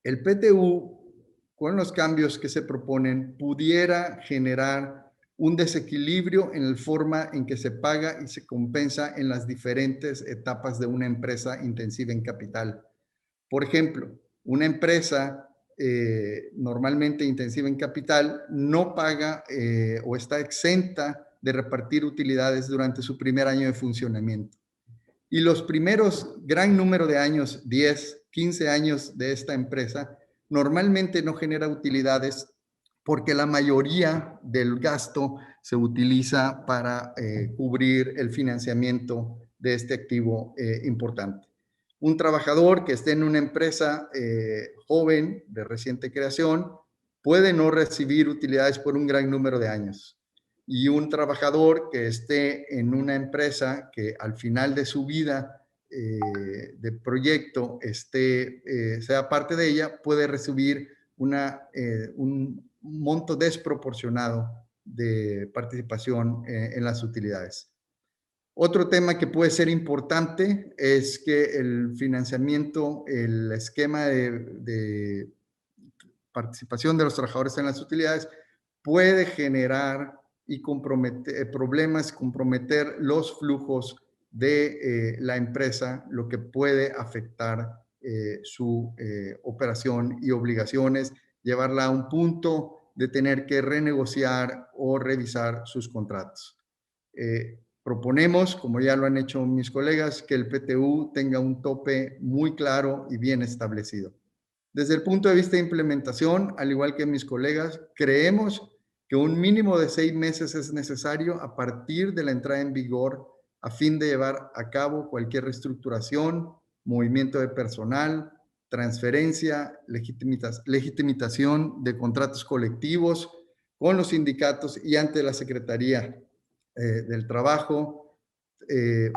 El PTU, con los cambios que se proponen, pudiera generar un desequilibrio en la forma en que se paga y se compensa en las diferentes etapas de una empresa intensiva en capital. Por ejemplo, una empresa normalmente intensiva en capital no paga o está exenta de repartir utilidades durante su primer año de funcionamiento. Y los primeros gran número de años, 10, 15 años de esta empresa, normalmente no genera utilidades porque la mayoría del gasto se utiliza para cubrir el financiamiento de este activo importante. Un trabajador que esté en una empresa joven, de reciente creación, puede no recibir utilidades por un gran número de años. Y un trabajador que esté en una empresa que al final de su vida de proyecto sea parte de ella, puede recibir un monto desproporcionado de participación en las utilidades. Otro tema que puede ser importante es que el financiamiento, el esquema de participación de los trabajadores en las utilidades puede generar y comprometer los flujos de la empresa, lo que puede afectar su operación y obligaciones, llevarla a un punto de tener que renegociar o revisar sus contratos. Proponemos, como ya lo han hecho mis colegas, que el PTU tenga un tope muy claro y bien establecido. Desde el punto de vista de implementación, al igual que mis colegas, creemos que un mínimo de 6 meses es necesario a partir de la entrada en vigor a fin de llevar a cabo cualquier reestructuración, movimiento de personal, transferencia, legitimización de contratos colectivos con los sindicatos y ante la Secretaría del Trabajo,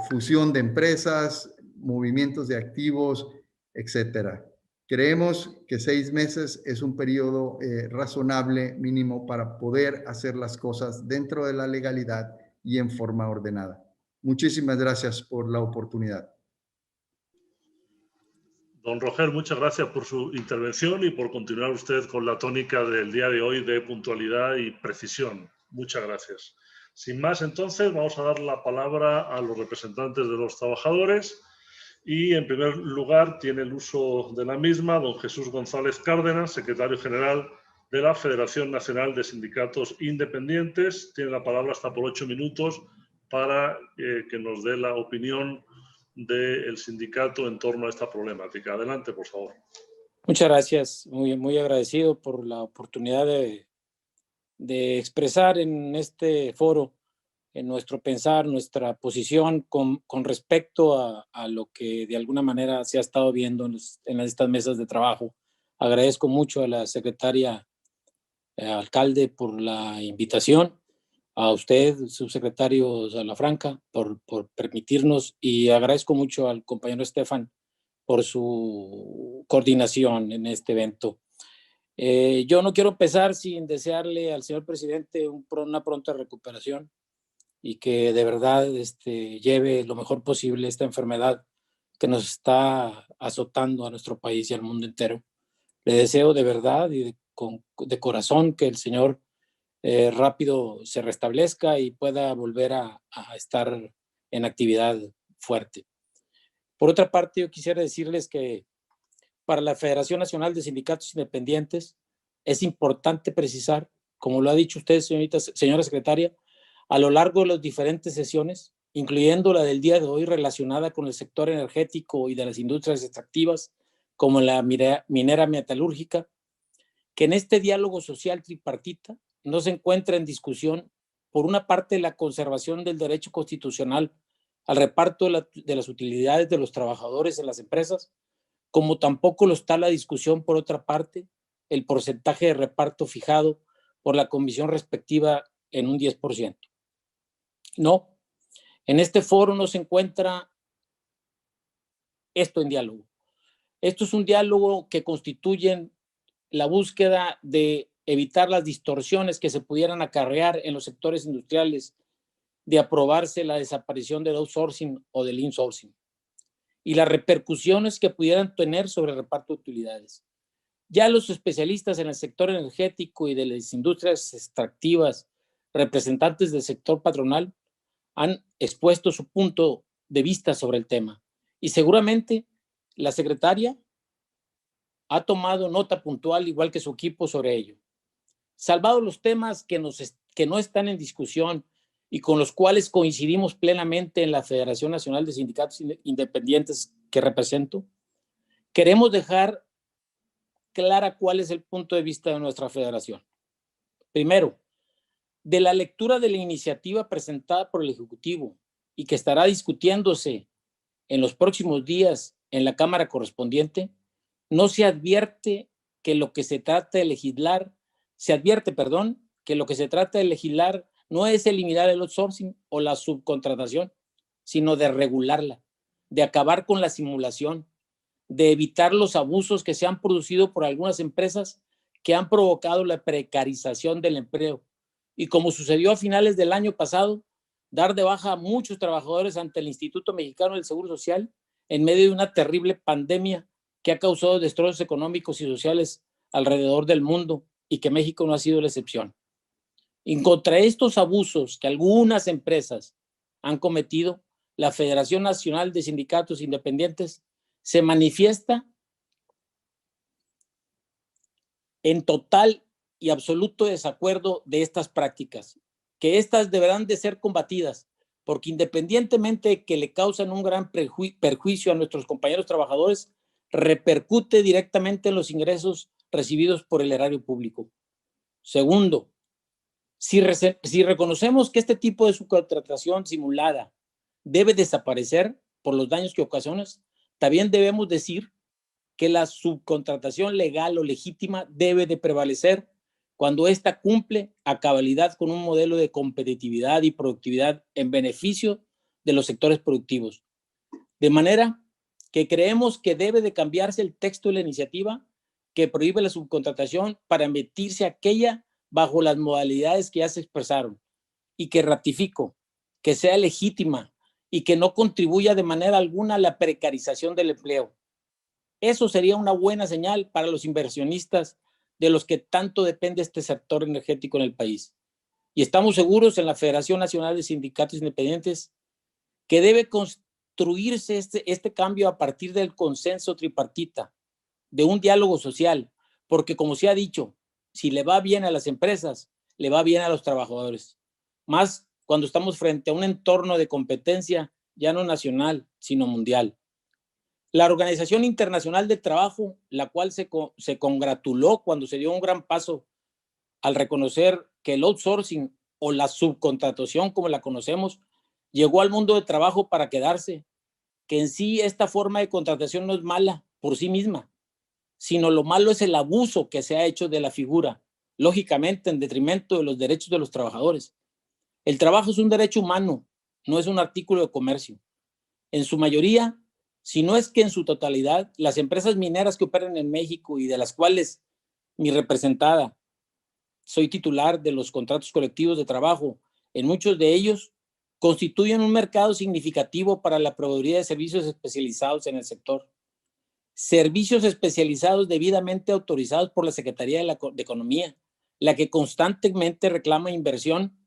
fusión de empresas, movimientos de activos, etcétera. Creemos que 6 meses es un periodo razonable mínimo para poder hacer las cosas dentro de la legalidad y en forma ordenada. Muchísimas gracias por la oportunidad. Don Roger, muchas gracias por su intervención y por continuar usted con la tónica del día de hoy de puntualidad y precisión. Muchas gracias. Sin más, entonces, vamos a dar la palabra a los representantes de los trabajadores. Y, en primer lugar, tiene el uso de la misma don Jesús González Cárdenas, secretario general de la Federación Nacional de Sindicatos Independientes. Tiene la palabra hasta por 8 minutos para que nos dé la opinión del sindicato en torno a esta problemática. Adelante, por favor. Muchas gracias. Muy agradecido por la oportunidad de expresar en este foro en nuestro pensar, nuestra posición con respecto a lo que de alguna manera se ha estado viendo en estas mesas de trabajo. Agradezco mucho a la secretaria alcalde por la invitación, a usted, subsecretario Salafranca, por permitirnos, y agradezco mucho al compañero Estefan por su coordinación en este evento. Yo no quiero empezar sin desearle al señor presidente una pronta recuperación y que de verdad lleve lo mejor posible esta enfermedad que nos está azotando a nuestro país y al mundo entero. Le deseo de verdad y de corazón que el Señor rápido se restablezca y pueda volver a estar en actividad fuerte. Por otra parte, yo quisiera decirles que para la Federación Nacional de Sindicatos Independientes es importante precisar, como lo ha dicho usted, señora secretaria, a lo largo de las diferentes sesiones, incluyendo la del día de hoy relacionada con el sector energético y de las industrias extractivas, como la minera metalúrgica, que en este diálogo social tripartita no se encuentra en discusión, por una parte, la conservación del derecho constitucional al reparto de las utilidades de los trabajadores en las empresas, como tampoco lo está la discusión, por otra parte, el porcentaje de reparto fijado por la comisión respectiva en un 10%. No, en este foro no se encuentra esto en diálogo. Esto es un diálogo que constituye la búsqueda de evitar las distorsiones que se pudieran acarrear en los sectores industriales de aprobarse la desaparición del outsourcing o del insourcing y las repercusiones que pudieran tener sobre el reparto de utilidades. Ya los especialistas en el sector energético y de las industrias extractivas, representantes del sector patronal, han expuesto su punto de vista sobre el tema y seguramente la secretaria ha tomado nota puntual, igual que su equipo, sobre ello. Salvados los temas que no están en discusión y con los cuales coincidimos plenamente en la Federación Nacional de Sindicatos Independientes que represento, queremos dejar clara cuál es el punto de vista de nuestra federación. Primero, de la lectura de la iniciativa presentada por el Ejecutivo y que estará discutiéndose en los próximos días en la Cámara correspondiente, no se advierte que lo que se trata de legislar, que lo que se trata de legislar no es eliminar el outsourcing o la subcontratación, sino de regularla, de acabar con la simulación, de evitar los abusos que se han producido por algunas empresas que han provocado la precarización del empleo. Y como sucedió a finales del año pasado, dar de baja a muchos trabajadores ante el Instituto Mexicano del Seguro Social en medio de una terrible pandemia que ha causado destrozos económicos y sociales alrededor del mundo y que México no ha sido la excepción. Y contra estos abusos que algunas empresas han cometido, la Federación Nacional de Sindicatos Independientes se manifiesta en total y absoluto desacuerdo de estas prácticas, que estas deberán de ser combatidas, porque independientemente de que le causan un gran perjuicio a nuestros compañeros trabajadores, repercute directamente en los ingresos recibidos por el erario público. Segundo, si reconocemos que este tipo de subcontratación simulada debe desaparecer por los daños que ocasiona, también debemos decir que la subcontratación legal o legítima debe de prevalecer cuando ésta cumple a cabalidad con un modelo de competitividad y productividad en beneficio de los sectores productivos. De manera que creemos que debe de cambiarse el texto de la iniciativa que prohíbe la subcontratación para emitirse aquella bajo las modalidades que ya se expresaron y que ratifico que sea legítima y que no contribuya de manera alguna a la precarización del empleo. Eso sería una buena señal para los inversionistas de los que tanto depende este sector energético en el país. Y estamos seguros en la Federación Nacional de Sindicatos Independientes que debe construirse este cambio a partir del consenso tripartita, de un diálogo social, porque como se ha dicho, si le va bien a las empresas, le va bien a los trabajadores. Más cuando estamos frente a un entorno de competencia ya no nacional, sino mundial. La Organización Internacional del Trabajo, la cual se congratuló cuando se dio un gran paso al reconocer que el outsourcing o la subcontratación, como la conocemos, llegó al mundo del trabajo para quedarse, que en sí esta forma de contratación no es mala por sí misma, sino lo malo es el abuso que se ha hecho de la figura, lógicamente en detrimento de los derechos de los trabajadores. El trabajo es un derecho humano, no es un artículo de comercio. En su mayoría, si no es que en su totalidad, las empresas mineras que operan en México y de las cuales mi representada, soy titular de los contratos colectivos de trabajo, en muchos de ellos constituyen un mercado significativo para la proveeduría de servicios especializados en el sector. Servicios especializados debidamente autorizados por la Secretaría de Economía, la que constantemente reclama inversión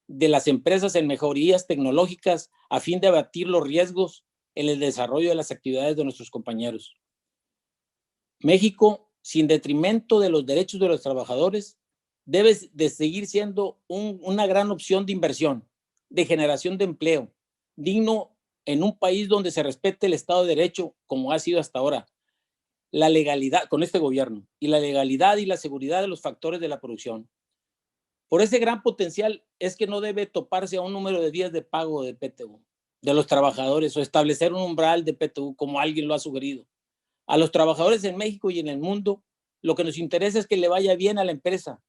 de las empresas en mejorías tecnológicas a fin de abatir los riesgos en el desarrollo de las actividades de nuestros compañeros. México, sin detrimento de los derechos de los trabajadores, debe de seguir siendo una gran opción de inversión, de generación de empleo, digno en un país donde se respete el Estado de Derecho, como ha sido hasta ahora, la legalidad con este gobierno, y la legalidad y la seguridad de los factores de la producción. Por ese gran potencial es que no debe toparse a un número de días de pago de PTU de los trabajadores o establecer un umbral de PTU como alguien lo ha sugerido. A los trabajadores en México y en el mundo, lo que nos interesa es que le vaya bien a la empresa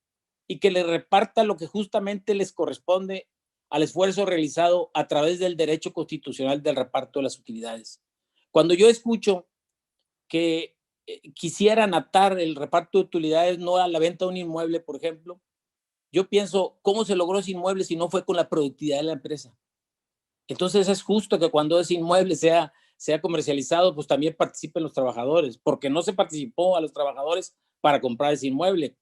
y que le reparta lo que justamente les corresponde al esfuerzo realizado a través del derecho constitucional del reparto de las utilidades. Cuando yo escucho que quisieran atar el reparto de utilidades no a la venta de un inmueble, por ejemplo, yo pienso, ¿cómo se logró ese inmueble si no fue con la productividad de la empresa? Entonces es justo que cuando ese inmueble sea comercializado, pues también participen los trabajadores, porque no se participó a los trabajadores para comprar ese inmueble,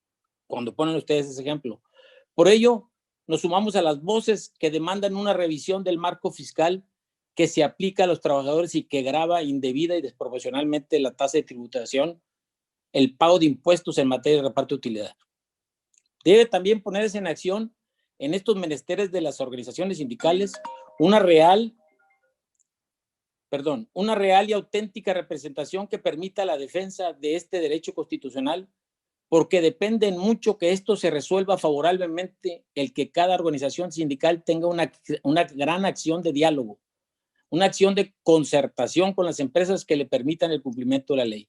cuando ponen ustedes ese ejemplo. Por ello, nos sumamos a las voces que demandan una revisión del marco fiscal que se aplica a los trabajadores y que grava indebida y desproporcionalmente la tasa de tributación, el pago de impuestos en materia de reparto de utilidad. Debe también ponerse en acción en estos menesteres de las organizaciones sindicales una real y auténtica representación que permita la defensa de este derecho constitucional, porque depende mucho que esto se resuelva favorablemente el que cada organización sindical tenga una gran acción de diálogo, una acción de concertación con las empresas que le permitan el cumplimiento de la ley.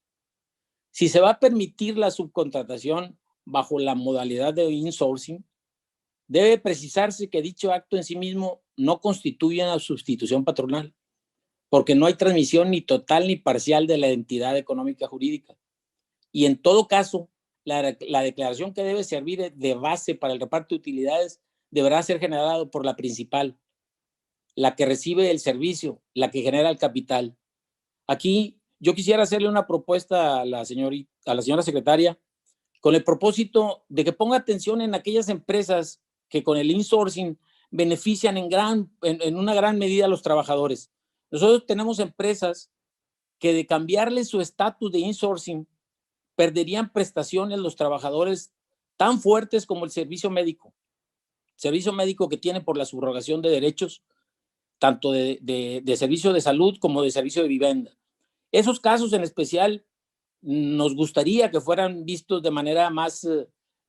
Si se va a permitir la subcontratación bajo la modalidad de insourcing, debe precisarse que dicho acto en sí mismo no constituye una sustitución patronal, porque no hay transmisión ni total ni parcial de la entidad económica jurídica. Y en todo caso, la declaración que debe servir de base para el reparto de utilidades deberá ser generada por la principal, la que recibe el servicio, la que genera el capital. Aquí yo quisiera hacerle una propuesta a la señora secretaria con el propósito de que ponga atención en aquellas empresas que con el insourcing benefician en una gran medida a los trabajadores. Nosotros tenemos empresas que de cambiarle su estatus de insourcing perderían prestaciones los trabajadores tan fuertes como el servicio médico que tiene por la subrogación de derechos, tanto de servicio de salud como de servicio de vivienda. Esos casos en especial nos gustaría que fueran vistos de manera más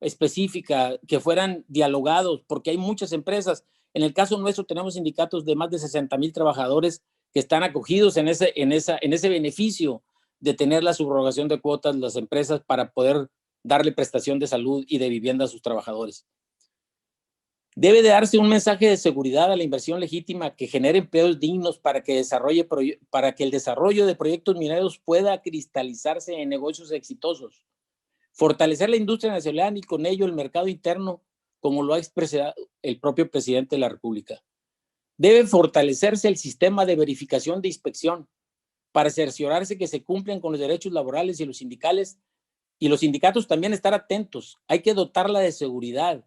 específica, que fueran dialogados, porque hay muchas empresas. En el caso nuestro tenemos sindicatos de más de 60,000 trabajadores que están acogidos en ese beneficio de tener la subrogación de cuotas las empresas para poder darle prestación de salud y de vivienda a sus trabajadores. Debe de darse un mensaje de seguridad a la inversión legítima que genere empleos dignos para que el desarrollo de proyectos mineros pueda cristalizarse en negocios exitosos. Fortalecer la industria nacional y con ello el mercado interno, como lo ha expresado el propio presidente de la República. Debe fortalecerse el sistema de verificación de inspección para cerciorarse que se cumplen con los derechos laborales y los sindicales, y los sindicatos también estar atentos. Hay que dotarla de seguridad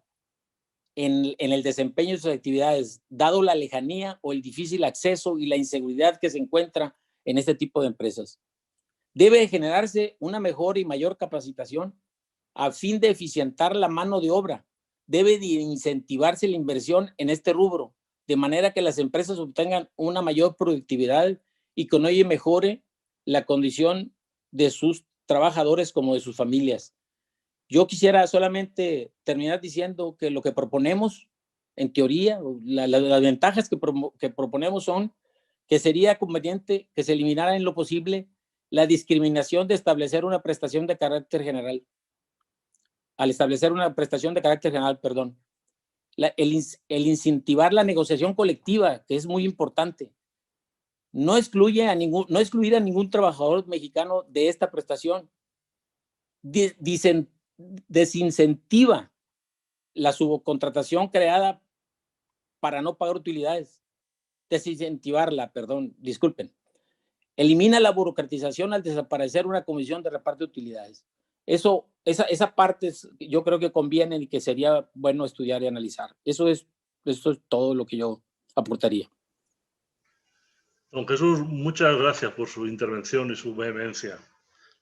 en el desempeño de sus actividades, dado la lejanía o el difícil acceso y la inseguridad que se encuentra en este tipo de empresas. Debe generarse una mejor y mayor capacitación a fin de eficientar la mano de obra. Debe de incentivarse la inversión en este rubro, de manera que las empresas obtengan una mayor productividad y con ello mejore la condición de sus trabajadores como de sus familias. Yo quisiera solamente terminar diciendo que lo que proponemos, en teoría, las ventajas que proponemos son que sería conveniente que se eliminara en lo posible la discriminación de establecer una prestación de carácter general. Al establecer una prestación de carácter general, perdón. El incentivar la negociación colectiva, que es muy importante. No excluir a ningún trabajador mexicano de esta prestación. Desincentiva la subcontratación creada para no pagar utilidades. Desincentivarla, perdón, disculpen. Elimina la burocratización al desaparecer una comisión de reparto de utilidades. Esa parte yo creo que conviene y que sería bueno estudiar y analizar. Eso es todo lo que yo aportaría. Don Jesús, muchas gracias por su intervención y su vehemencia.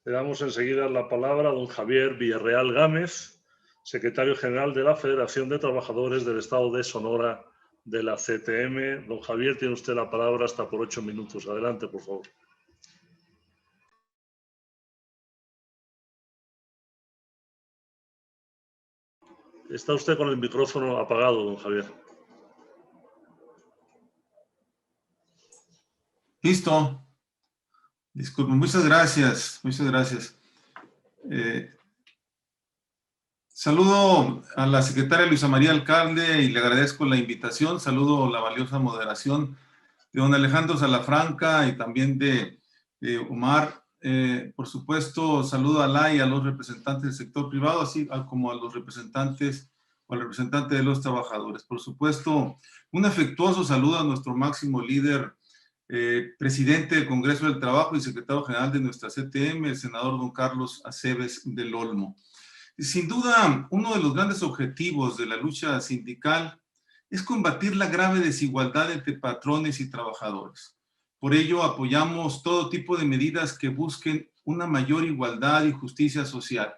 Le damos enseguida la palabra a don Javier Villarreal Gámez, secretario general de la Federación de Trabajadores del Estado de Sonora de la CTM. Don Javier, tiene usted la palabra hasta por 8 minutos. Adelante, por favor. Está usted con el micrófono apagado, don Javier. Listo. Disculpen, muchas gracias. Muchas gracias. Saludo a la secretaria Luisa María Alcalde y le agradezco la invitación. Saludo la valiosa moderación de don Alejandro Salafranca y también de Omar. Por supuesto, saludo a la y a los representantes del sector privado, así como a los representantes o al representante de los trabajadores. Por supuesto, un afectuoso saludo a nuestro máximo líder, presidente del Congreso del Trabajo y secretario general de nuestra CTM, el senador don Carlos Aceves del Olmo. Sin duda, uno de los grandes objetivos de la lucha sindical es combatir la grave desigualdad entre patrones y trabajadores. Por ello, apoyamos todo tipo de medidas que busquen una mayor igualdad y justicia social,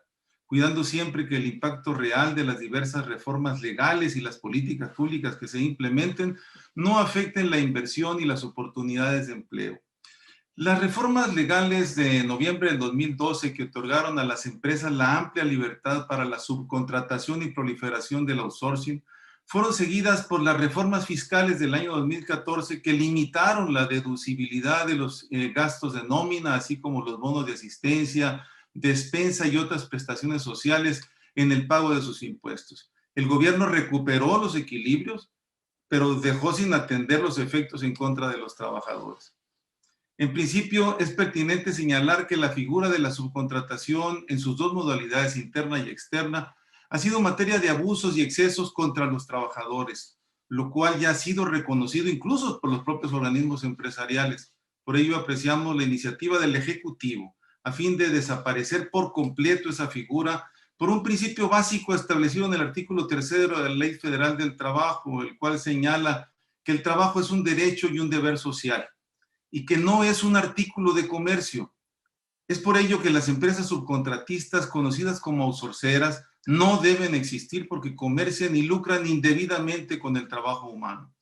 cuidando siempre que el impacto real de las diversas reformas legales y las políticas públicas que se implementen no afecten la inversión y las oportunidades de empleo. Las reformas legales de noviembre del 2012 que otorgaron a las empresas la amplia libertad para la subcontratación y proliferación del outsourcing fueron seguidas por las reformas fiscales del año 2014 que limitaron la deducibilidad de los gastos de nómina, así como los bonos de asistencia, despensa y otras prestaciones sociales en el pago de sus impuestos. El gobierno recuperó los equilibrios, pero dejó sin atender los efectos en contra de los trabajadores. En principio, es pertinente señalar que la figura de la subcontratación en sus dos modalidades, interna y externa, ha sido materia de abusos y excesos contra los trabajadores, lo cual ya ha sido reconocido incluso por los propios organismos empresariales. Por ello, apreciamos la iniciativa del Ejecutivo a fin de desaparecer por completo esa figura por un principio básico establecido en el artículo 3 de la Ley Federal del Trabajo, el cual señala que el trabajo es un derecho y un deber social y que no es un artículo de comercio. Es por ello que las empresas subcontratistas, conocidas como outsourceras, no deben existir porque comercian y lucran indebidamente con el trabajo humano.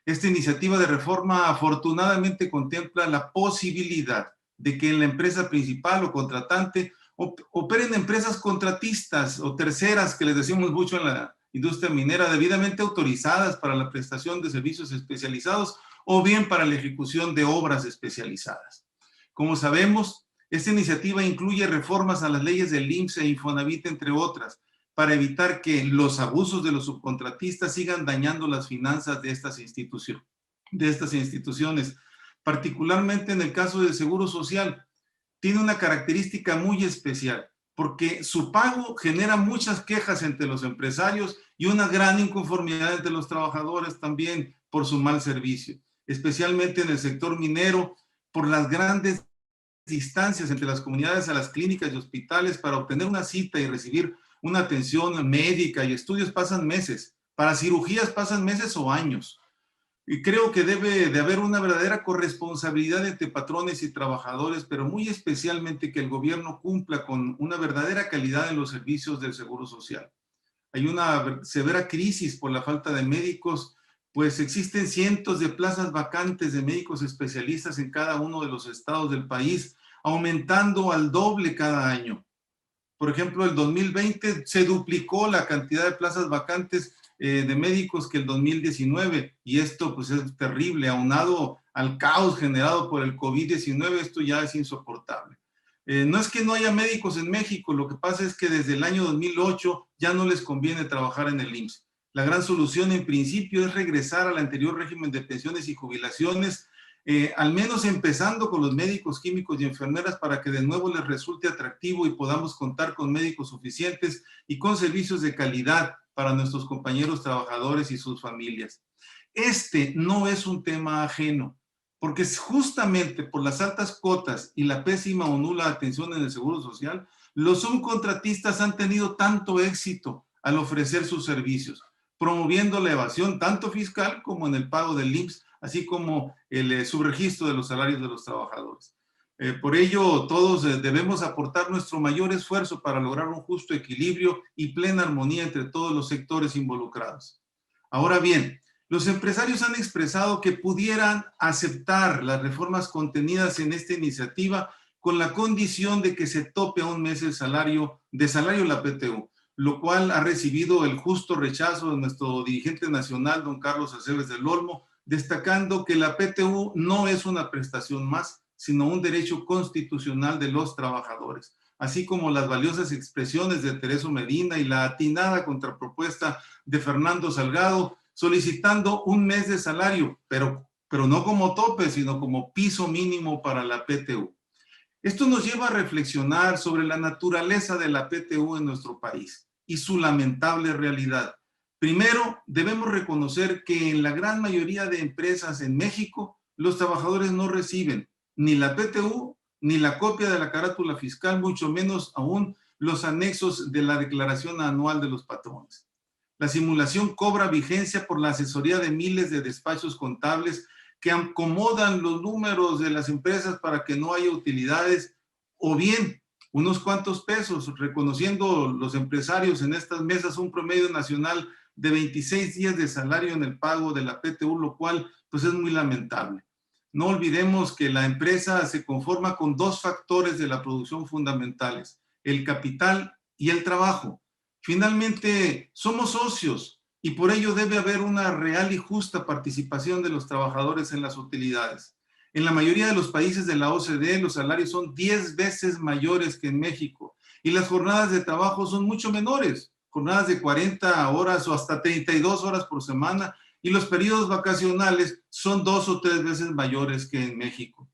Esta iniciativa de reforma afortunadamente contempla la posibilidad de que en la empresa principal o contratante operen empresas contratistas o terceras, que les decimos mucho en la industria minera, debidamente autorizadas para la prestación de servicios especializados o bien para la ejecución de obras especializadas. Como sabemos, esta iniciativa incluye reformas a las leyes del IMSS e Infonavit, entre otras, para evitar que los abusos de los subcontratistas sigan dañando las finanzas de estas instituciones, particularmente en el caso del Seguro Social. Tiene una característica muy especial, porque su pago genera muchas quejas entre los empresarios y una gran inconformidad entre los trabajadores también por su mal servicio, especialmente en el sector minero, por las grandes distancias entre las comunidades a las clínicas y hospitales. Para obtener una cita y recibir una atención médica y estudios pasan meses, para cirugías pasan meses o años. Y creo que debe de haber una verdadera corresponsabilidad entre patrones y trabajadores, pero muy especialmente que el gobierno cumpla con una verdadera calidad en los servicios del Seguro Social. Hay una severa crisis por la falta de médicos, pues existen cientos de plazas vacantes de médicos especialistas en cada uno de los estados del país, aumentando al doble cada año. Por ejemplo, el 2020 se duplicó la cantidad de plazas vacantes de médicos que el 2019, y esto pues es terrible, aunado al caos generado por el COVID-19, esto ya es insoportable. No es que no haya médicos en México, lo que pasa es que desde el año 2008 ya no les conviene trabajar en el IMSS. La gran solución en principio es regresar al anterior régimen de pensiones y jubilaciones, al menos empezando con los médicos, químicos y enfermeras, para que de nuevo les resulte atractivo y podamos contar con médicos suficientes y con servicios de calidad para nuestros compañeros trabajadores y sus familias. Este no es un tema ajeno, porque justamente por las altas cuotas y la pésima o nula atención en el Seguro Social, los subcontratistas han tenido tanto éxito al ofrecer sus servicios, promoviendo la evasión tanto fiscal como en el pago del IMSS, así como el subregistro de los salarios de los trabajadores. Por ello, todos debemos aportar nuestro mayor esfuerzo para lograr un justo equilibrio y plena armonía entre todos los sectores involucrados. Ahora bien, los empresarios han expresado que pudieran aceptar las reformas contenidas en esta iniciativa con la condición de que se tope a un mes el salario la PTU, lo cual ha recibido el justo rechazo de nuestro dirigente nacional, don Carlos Aceves del Olmo, destacando que la PTU no es una prestación más, sino un derecho constitucional de los trabajadores, así como las valiosas expresiones de Tereso Medina y la atinada contrapropuesta de Fernando Salgado, solicitando un mes de salario, pero no como tope, sino como piso mínimo para la PTU. Esto nos lleva a reflexionar sobre la naturaleza de la PTU en nuestro país y su lamentable realidad. Primero, debemos reconocer que en la gran mayoría de empresas en México, los trabajadores no reciben ni la PTU, ni la copia de la carátula fiscal, mucho menos aún los anexos de la declaración anual de los patrones. La simulación cobra vigencia por la asesoría de miles de despachos contables que acomodan los números de las empresas para que no haya utilidades, o bien unos cuantos pesos, reconociendo los empresarios en estas mesas un promedio nacional de 26 días de salario en el pago de la PTU, lo cual pues es muy lamentable. No olvidemos que la empresa se conforma con dos factores de la producción fundamentales, el capital y el trabajo. Finalmente, somos socios y por ello debe haber una real y justa participación de los trabajadores en las utilidades. En la mayoría de los países de la OCDE, los salarios son 10 veces mayores que en México y las jornadas de trabajo son mucho menores, jornadas de 40 horas o hasta 32 horas por semana, y los periodos vacacionales son 2 o 3 veces mayores que en México.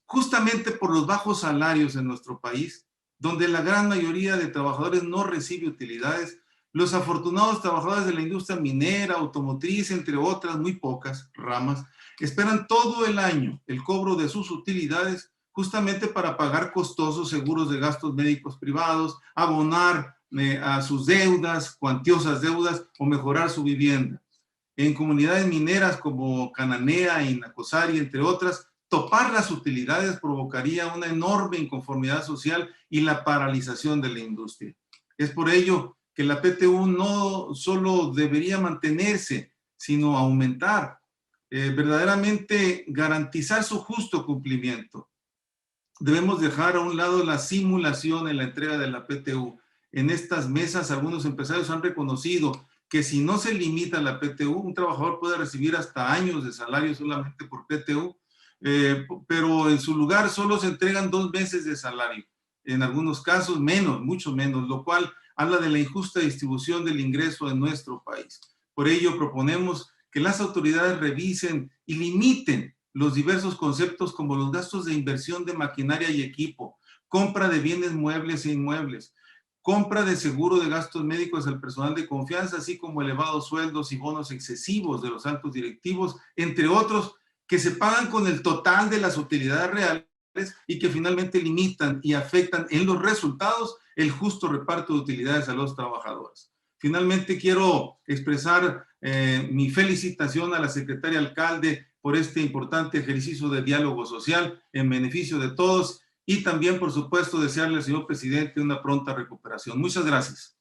Justamente por los bajos salarios en nuestro país, donde la gran mayoría de trabajadores no recibe utilidades, los afortunados trabajadores de la industria minera, automotriz, entre otras muy pocas ramas, esperan todo el año el cobro de sus utilidades justamente para pagar costosos seguros de gastos médicos privados, abonar a sus deudas, cuantiosas deudas, o mejorar su vivienda. En comunidades mineras como Cananea y Nacosari, entre otras, topar las utilidades provocaría una enorme inconformidad social y la paralización de la industria. Es por ello que la PTU no solo debería mantenerse, sino aumentar, verdaderamente garantizar su justo cumplimiento. Debemos dejar a un lado la simulación en la entrega de la PTU. En estas mesas, algunos empresarios han reconocido que si no se limita la PTU, un trabajador puede recibir hasta años de salario solamente por PTU, pero en su lugar solo se entregan 2 meses de salario. En algunos casos menos, mucho menos, lo cual habla de la injusta distribución del ingreso en nuestro país. Por ello, proponemos que las autoridades revisen y limiten los diversos conceptos como los gastos de inversión de maquinaria y equipo, compra de bienes muebles e inmuebles, compra de seguro de gastos médicos al personal de confianza, así como elevados sueldos y bonos excesivos de los altos directivos, entre otros, que se pagan con el total de las utilidades reales y que finalmente limitan y afectan en los resultados el justo reparto de utilidades a los trabajadores. Finalmente, quiero expresar mi felicitación a la secretaria alcalde por este importante ejercicio de diálogo social en beneficio de todos y también, por supuesto, desearle al señor presidente una pronta recuperación. Muchas gracias.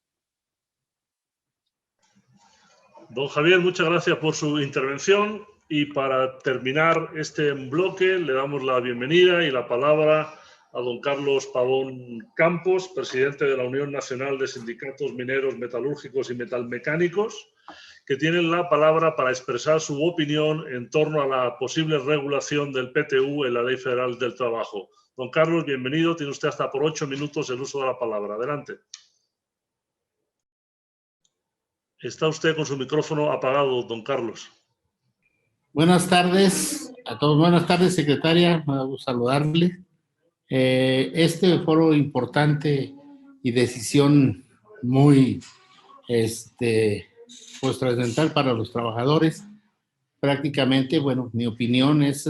Don Javier, muchas gracias por su intervención y para terminar este bloque le damos la bienvenida y la palabra a don Carlos Pavón Campos, presidente de la Unión Nacional de Sindicatos Mineros, Metalúrgicos y Metalmecánicos, que tienen la palabra para expresar su opinión en torno a la posible regulación del PTU en la Ley Federal del Trabajo. Don Carlos, bienvenido. Tiene usted hasta por 8 minutos el uso de la palabra. Adelante. Está usted con su micrófono apagado, don Carlos. Buenas tardes a todos. Buenas tardes, secretaria. Me gusta saludarle. Este foro importante y decisión muy pues trascendental para los trabajadores. Prácticamente, bueno, mi opinión es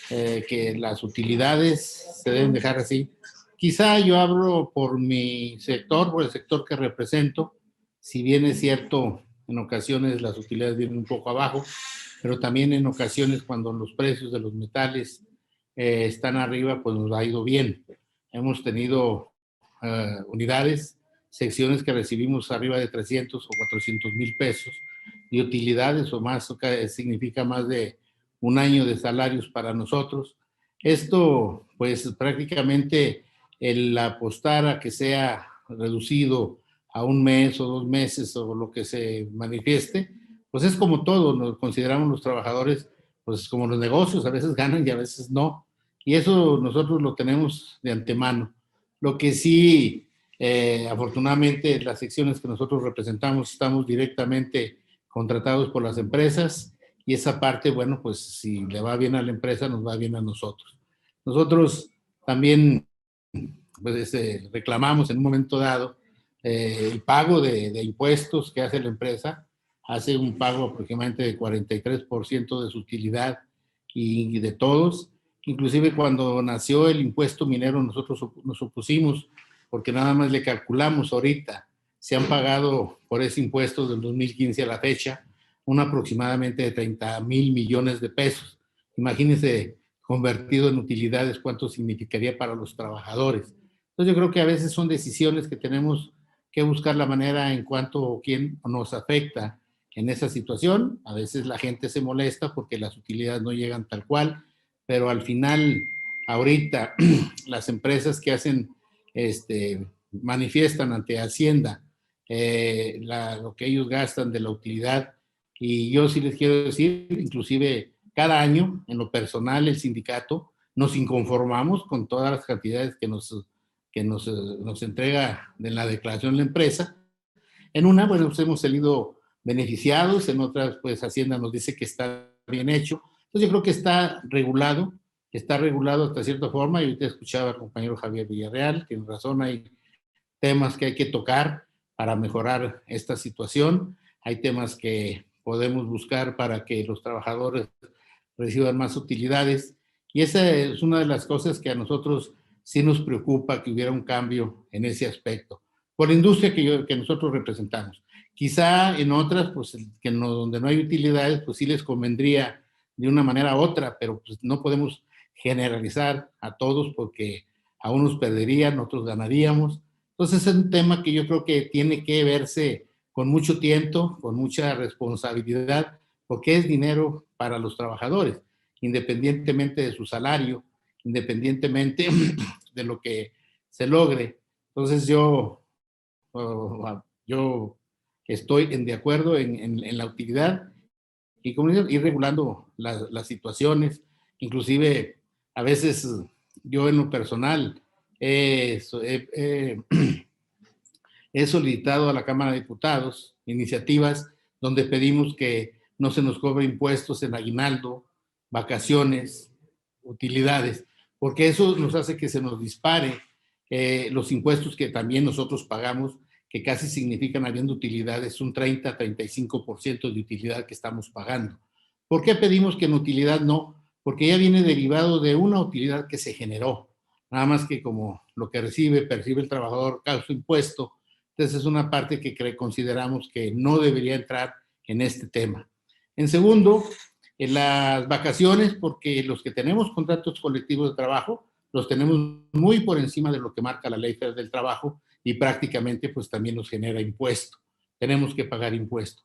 que las utilidades se deben dejar así. Quizá yo hablo por mi sector, por el sector que represento, si bien es cierto, en ocasiones las utilidades vienen un poco abajo, pero también en ocasiones cuando los precios de los metales están arriba, pues nos ha ido bien. Hemos tenido unidades, secciones que recibimos arriba de 300 o 400 mil pesos y utilidades o más, significa más de un año de salarios para nosotros. Esto, pues prácticamente el apostar a que sea reducido a 1 mes o 2 meses o lo que se manifieste, pues es como todo, nos consideramos los trabajadores, pues como los negocios, a veces ganan y a veces no. Y eso nosotros lo tenemos de antemano. Lo que sí, afortunadamente, las secciones que nosotros representamos estamos directamente contratados por las empresas y esa parte, bueno, pues si le va bien a la empresa, nos va bien a nosotros. Nosotros también pues, reclamamos en un momento dado el pago de impuestos que hace la empresa. Hace un pago aproximadamente de 43% de su utilidad y de todos. Inclusive cuando nació el impuesto minero nosotros nos opusimos porque nada más le calculamos ahorita. Se han pagado por ese impuesto del 2015 a la fecha un aproximadamente de 30,000 millones de pesos. Imagínense convertido en utilidades cuánto significaría para los trabajadores. Entonces yo creo que a veces son decisiones que tenemos que buscar la manera en cuanto quién nos afecta en esa situación. A veces la gente se molesta porque las utilidades no llegan tal cual, pero al final, ahorita, las empresas que hacen, manifiestan ante Hacienda lo que ellos gastan de la utilidad, y yo sí les quiero decir, inclusive cada año, en lo personal, el sindicato, nos inconformamos con todas las cantidades que nos entrega en la declaración de la empresa. En una, bueno, pues hemos salido beneficiados, en otras, pues Hacienda nos dice que está bien hecho. Entonces yo creo que está regulado hasta cierta forma, y ahorita escuchaba al compañero Javier Villarreal, tiene razón, hay temas que hay que tocar para mejorar esta situación, hay temas que podemos buscar para que los trabajadores reciban más utilidades, Y esa es una de las cosas que a nosotros sí nos preocupa, que hubiera un cambio en ese aspecto, por la industria que nosotros representamos. Quizá en otras, pues que no, donde no hay utilidades, pues sí les convendría de una manera u otra, pero pues no podemos generalizar a todos porque a unos perderían, otros ganaríamos. Entonces es un tema que yo creo que tiene que verse con mucho tiento, con mucha responsabilidad, porque es dinero para los trabajadores, independientemente de su salario, independientemente de lo que se logre. Entonces yo estoy de acuerdo en la utilidad y como ir regulando las situaciones, inclusive a veces yo en lo personal he solicitado a la Cámara de Diputados iniciativas donde pedimos que no se nos cobre impuestos en aguinaldo, vacaciones, utilidades, porque eso nos hace que se nos dispare los impuestos que también nosotros pagamos, que casi significan, habiendo utilidades, un 30-35% de utilidad que estamos pagando. ¿Por qué pedimos que en utilidad no? Porque ya viene derivado de una utilidad que se generó, nada más que como lo que percibe el trabajador causa impuesto. Entonces es una parte que consideramos que no debería entrar en este tema. En segundo, en las vacaciones, porque los que tenemos contratos colectivos de trabajo, los tenemos muy por encima de lo que marca la Ley Federal del Trabajo y prácticamente pues también nos genera impuesto. Tenemos que pagar impuesto.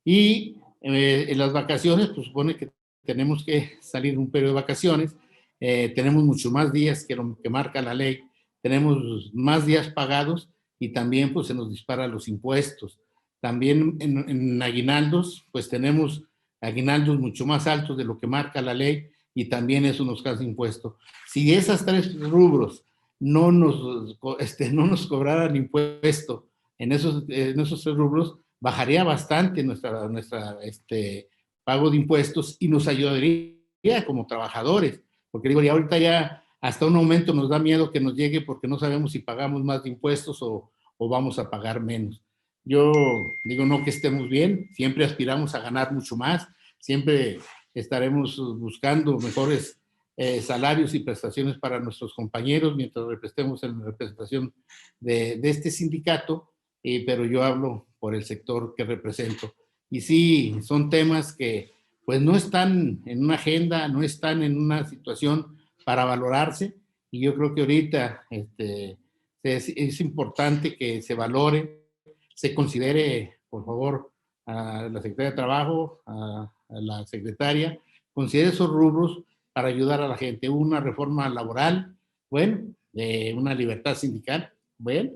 Y en las vacaciones, pues supone que tenemos que salir un periodo de vacaciones, tenemos mucho más días que lo que marca la ley, tenemos más días pagados y también pues se nos disparan los impuestos. También en aguinaldos, pues tenemos aguinaldos mucho más altos de lo que marca la ley y también eso nos causa impuesto. Si esas tres rubros no nos cobraran impuesto en esos tres rubros, bajaría bastante nuestra pago de impuestos y nos ayudaría como trabajadores. Porque digo, ya ahorita ya hasta un aumento nos da miedo que nos llegue porque no sabemos si pagamos más de impuestos o vamos a pagar menos. Yo digo, no que estemos bien, siempre aspiramos a ganar mucho más, siempre estaremos buscando mejores salarios y prestaciones para nuestros compañeros mientras estemos en representación de este sindicato, pero yo hablo por el sector que represento. Y sí, son temas que pues no están en una agenda, no están en una situación para valorarse, y yo creo que ahorita es importante que se valore, se considere, por favor, a la Secretaría de Trabajo, a la Secretaria, considere esos rubros para ayudar a la gente. Una reforma laboral, bueno, una libertad sindical, bueno,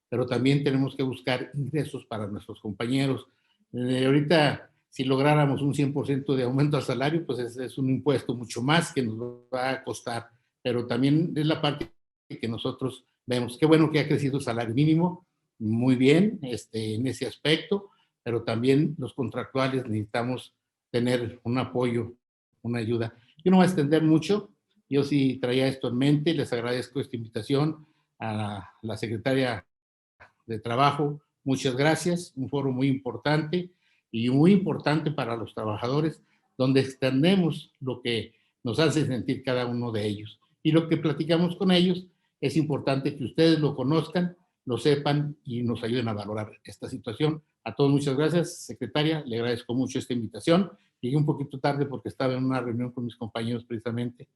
pero también tenemos que buscar ingresos para nuestros compañeros. Ahorita, si lográramos un 100% de aumento al salario, pues es un impuesto mucho más que nos va a costar, pero también es la parte que nosotros vemos. Qué bueno que ha crecido el salario mínimo, muy bien en ese aspecto, pero también los contractuales necesitamos tener un apoyo, una ayuda. Yo no voy a extender mucho, yo sí traía esto en mente, les agradezco esta invitación a la Secretaria de Trabajo, muchas gracias, un foro muy importante y muy importante para los trabajadores, donde extendemos lo que nos hace sentir cada uno de ellos. Y lo que platicamos con ellos es importante que ustedes lo conozcan, lo sepan y nos ayuden a valorar esta situación. A todos muchas gracias, secretaria, le agradezco mucho esta invitación. Llegué un poquito tarde porque estaba en una reunión con mis compañeros precisamente,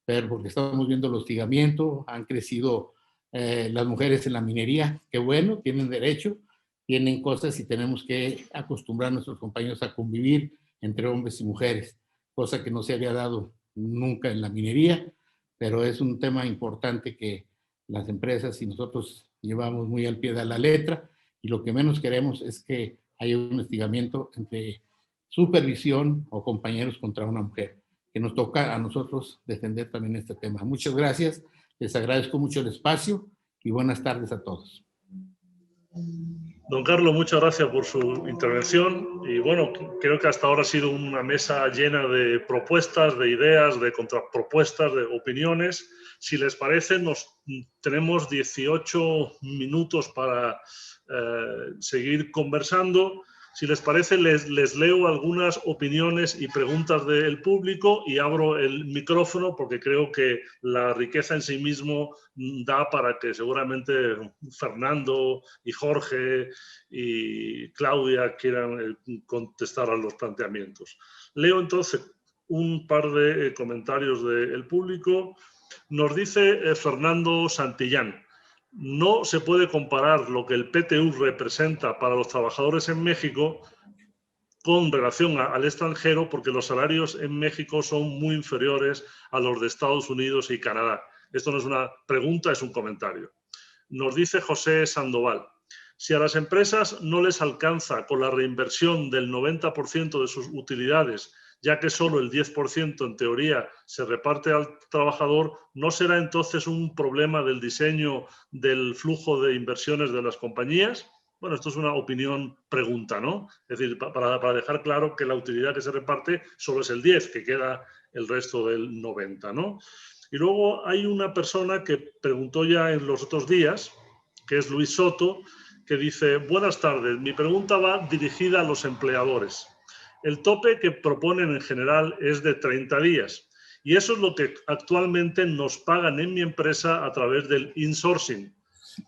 pero porque estábamos viendo el hostigamiento, han crecido las mujeres en la minería, qué bueno, tienen derecho, tienen cosas y tenemos que acostumbrar a nuestros compañeros a convivir entre hombres y mujeres, cosa que no se había dado nunca en la minería, pero es un tema importante que las empresas y nosotros llevamos muy al pie de la letra, y lo que menos queremos es que haya un hostigamiento entre supervisión o compañeros contra una mujer, que nos toca a nosotros defender también este tema. Muchas gracias, les agradezco mucho el espacio y buenas tardes a todos. Don Carlos, muchas gracias por su intervención y bueno, creo que hasta ahora ha sido una mesa llena de propuestas, de ideas, de contrapropuestas, de opiniones. Si les parece, tenemos 18 minutos para seguir conversando Si les parece, les leo algunas opiniones y preguntas del público y abro el micrófono porque creo que la riqueza en sí mismo da para que seguramente Fernando y Jorge y Claudia quieran contestar a los planteamientos. Leo entonces un par de comentarios del público. Nos dice Fernando Santillán: no se puede comparar lo que el PTU representa para los trabajadores en México con relación al extranjero, porque los salarios en México son muy inferiores a los de Estados Unidos y Canadá. Esto no es una pregunta, es un comentario. Nos dice José Sandoval: si a las empresas no les alcanza con la reinversión del 90% de sus utilidades, ya que solo el 10% en teoría se reparte al trabajador, ¿no será entonces un problema del diseño del flujo de inversiones de las compañías? Bueno, esto es una opinión pregunta, ¿no? Es decir, para dejar claro que la utilidad que se reparte solo es el 10, que queda el resto del 90, ¿no? Y luego hay una persona que preguntó ya en los otros días, que es Luis Soto, que dice: buenas tardes, mi pregunta va dirigida a los empleadores. El tope que proponen en general es de 30 días y eso es lo que actualmente nos pagan en mi empresa a través del insourcing.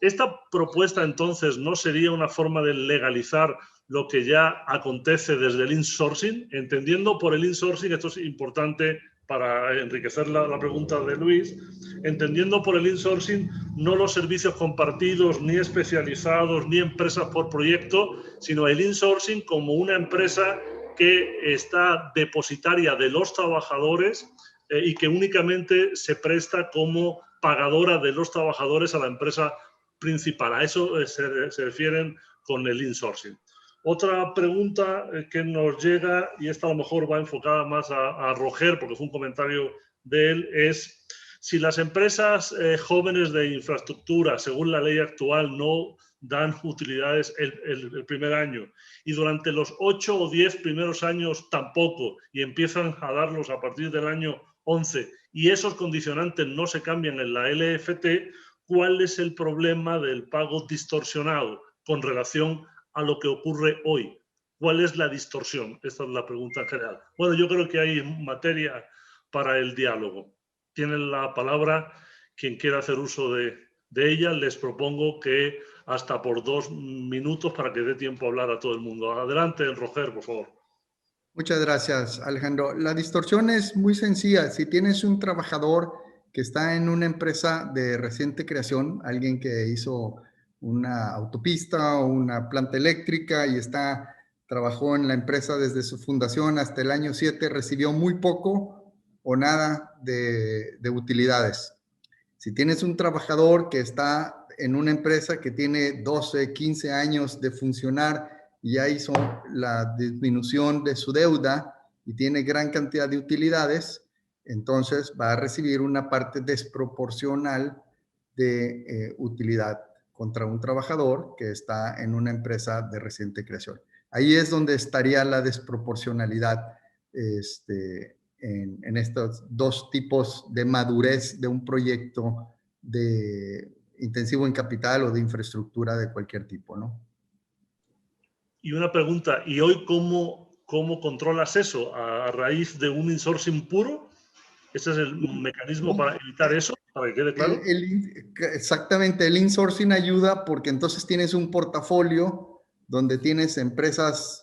¿Esta propuesta entonces no sería una forma de legalizar lo que ya acontece desde el insourcing? Entendiendo por el insourcing, esto es importante para enriquecer la pregunta de Luis, entendiendo por el insourcing no los servicios compartidos, ni especializados, ni empresas por proyecto, sino el insourcing como una empresa que está depositaria de los trabajadores y que únicamente se presta como pagadora de los trabajadores a la empresa principal. A eso se refieren con el insourcing. Otra pregunta que nos llega, y esta a lo mejor va enfocada más a Roger, porque fue un comentario de él, es si las empresas jóvenes de infraestructura, según la ley actual, no dan utilidades el primer año y durante los 8 o 10 primeros años tampoco y empiezan a darlos a partir del año 11 y esos condicionantes no se cambian en la LFT, ¿cuál es el problema del pago distorsionado con relación a lo que ocurre hoy? ¿Cuál es la distorsión? Esta es la pregunta en general. Bueno, yo creo que hay materia para el diálogo. Tienen la palabra quien quiera hacer uso de ella. Les propongo que hasta por 2 minutos para que dé tiempo a hablar a todo el mundo. Adelante, Roger, por favor. Muchas gracias, Alejandro. La distorsión es muy sencilla. Si tienes un trabajador que está en una empresa de reciente creación, alguien que hizo una autopista o una planta eléctrica y trabajó en la empresa desde su fundación hasta el año 7, recibió muy poco o nada de utilidades. Si tienes un trabajador que está en una empresa que tiene 12, 15 años de funcionar y ya hizo la disminución de su deuda y tiene gran cantidad de utilidades, entonces va a recibir una parte desproporcional de utilidad contra un trabajador que está en una empresa de reciente creación. Ahí es donde estaría la desproporcionalidad en estos dos tipos de madurez de un proyecto de intensivo en capital o de infraestructura de cualquier tipo, ¿no? Y una pregunta, ¿y hoy cómo controlas eso? ¿A raíz de un insourcing puro? ¿Ese es el mecanismo para evitar eso? Para que quede claro. Exactamente, el insourcing ayuda porque entonces tienes un portafolio donde tienes empresas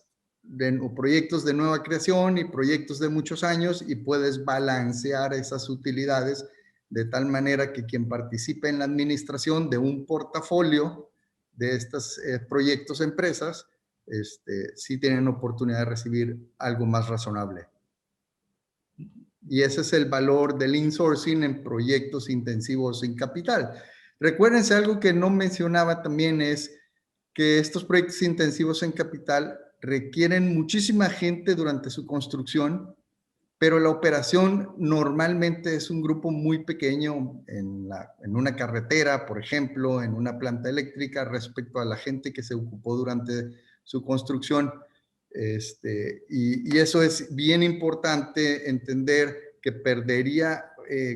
o proyectos de nueva creación y proyectos de muchos años y puedes balancear esas utilidades de tal manera que quien participe en la administración de un portafolio de estos proyectos, empresas, sí tienen oportunidad de recibir algo más razonable. Y ese es el valor del insourcing en proyectos intensivos en capital. Recuérdense, algo que no mencionaba también es que estos proyectos intensivos en capital requieren muchísima gente durante su construcción, pero la operación normalmente es un grupo muy pequeño en una carretera, por ejemplo, en una planta eléctrica respecto a la gente que se ocupó durante su construcción. Y eso es bien importante entender que perdería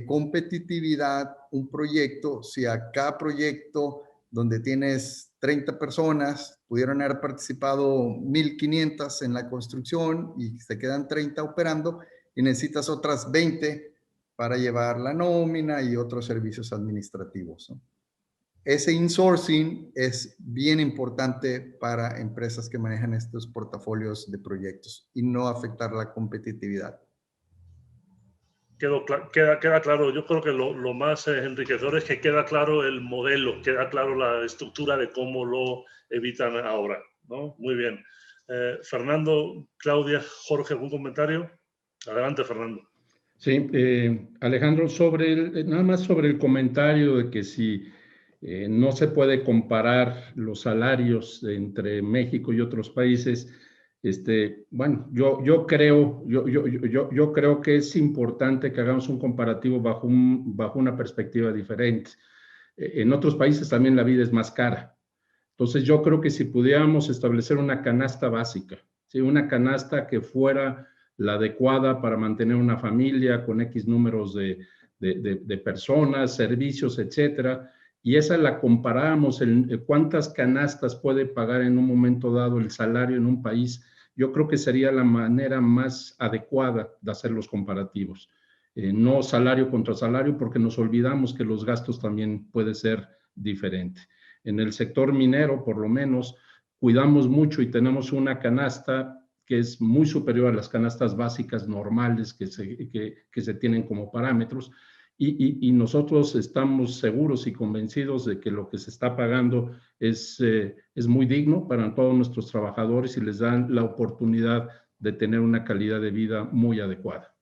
competitividad un proyecto si a cada proyecto donde tienes 30 personas, pudieron haber participado 1,500 en la construcción y se quedan 30 operando y necesitas otras 20 para llevar la nómina y otros servicios administrativos, ¿no? Ese insourcing es bien importante para empresas que manejan estos portafolios de proyectos y no afectar la competitividad. Queda claro. Yo creo que lo más enriquecedor es que queda claro el modelo, queda claro la estructura de cómo lo evitan ahora, ¿no? Muy bien. Fernando, Claudia, Jorge, ¿algún comentario? Adelante, Fernando. Sí, Alejandro, nada más sobre el comentario de que si no se puede comparar los salarios entre México y otros países. Bueno, yo creo que es importante que hagamos un comparativo bajo una perspectiva diferente. En otros países también la vida es más cara. Entonces yo creo que si pudiéramos establecer una canasta básica, ¿sí? Una canasta que fuera la adecuada para mantener una familia con X números de personas, servicios, etcétera, y esa la comparamos en cuántas canastas puede pagar en un momento dado el salario en un país. Yo creo que sería la manera más adecuada de hacer los comparativos. No salario contra salario, porque nos olvidamos que los gastos también pueden ser diferentes. En el sector minero, por lo menos, cuidamos mucho y tenemos una canasta que es muy superior a las canastas básicas normales que se tienen como parámetros. Y nosotros estamos seguros y convencidos de que lo que se está pagando es muy digno para todos nuestros trabajadores y les dan la oportunidad de tener una calidad de vida muy adecuada.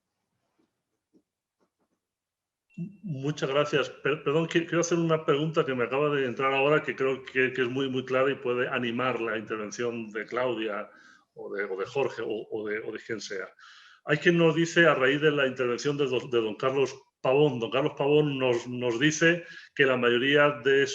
Muchas gracias. Perdón, quiero hacer una pregunta que me acaba de entrar ahora que creo que es muy, muy clara y puede animar la intervención de Claudia o de Jorge o de quien sea. Hay quien nos dice, a raíz de la intervención de don Carlos Pavón, nos dice que la mayoría de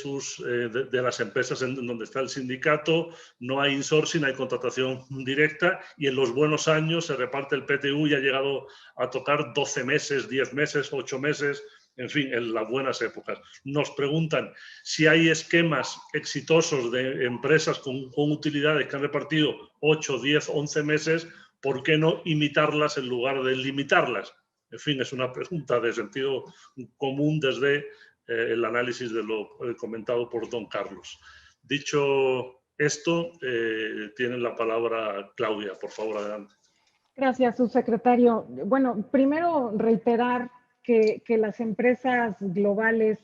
las empresas en donde está el sindicato no hay insourcing, hay contratación directa y en los buenos años se reparte el PTU y ha llegado a tocar 12 meses, 10 meses, 8 meses, en fin, en las buenas épocas. Nos preguntan si hay esquemas exitosos de empresas con utilidades que han repartido 8, 10, 11 meses, ¿por qué no imitarlas en lugar de limitarlas? En fin, es una pregunta de sentido común desde el análisis de lo comentado por don Carlos. Dicho esto, tiene la palabra Claudia, por favor, adelante. Gracias, subsecretario. Bueno, primero reiterar que las empresas globales,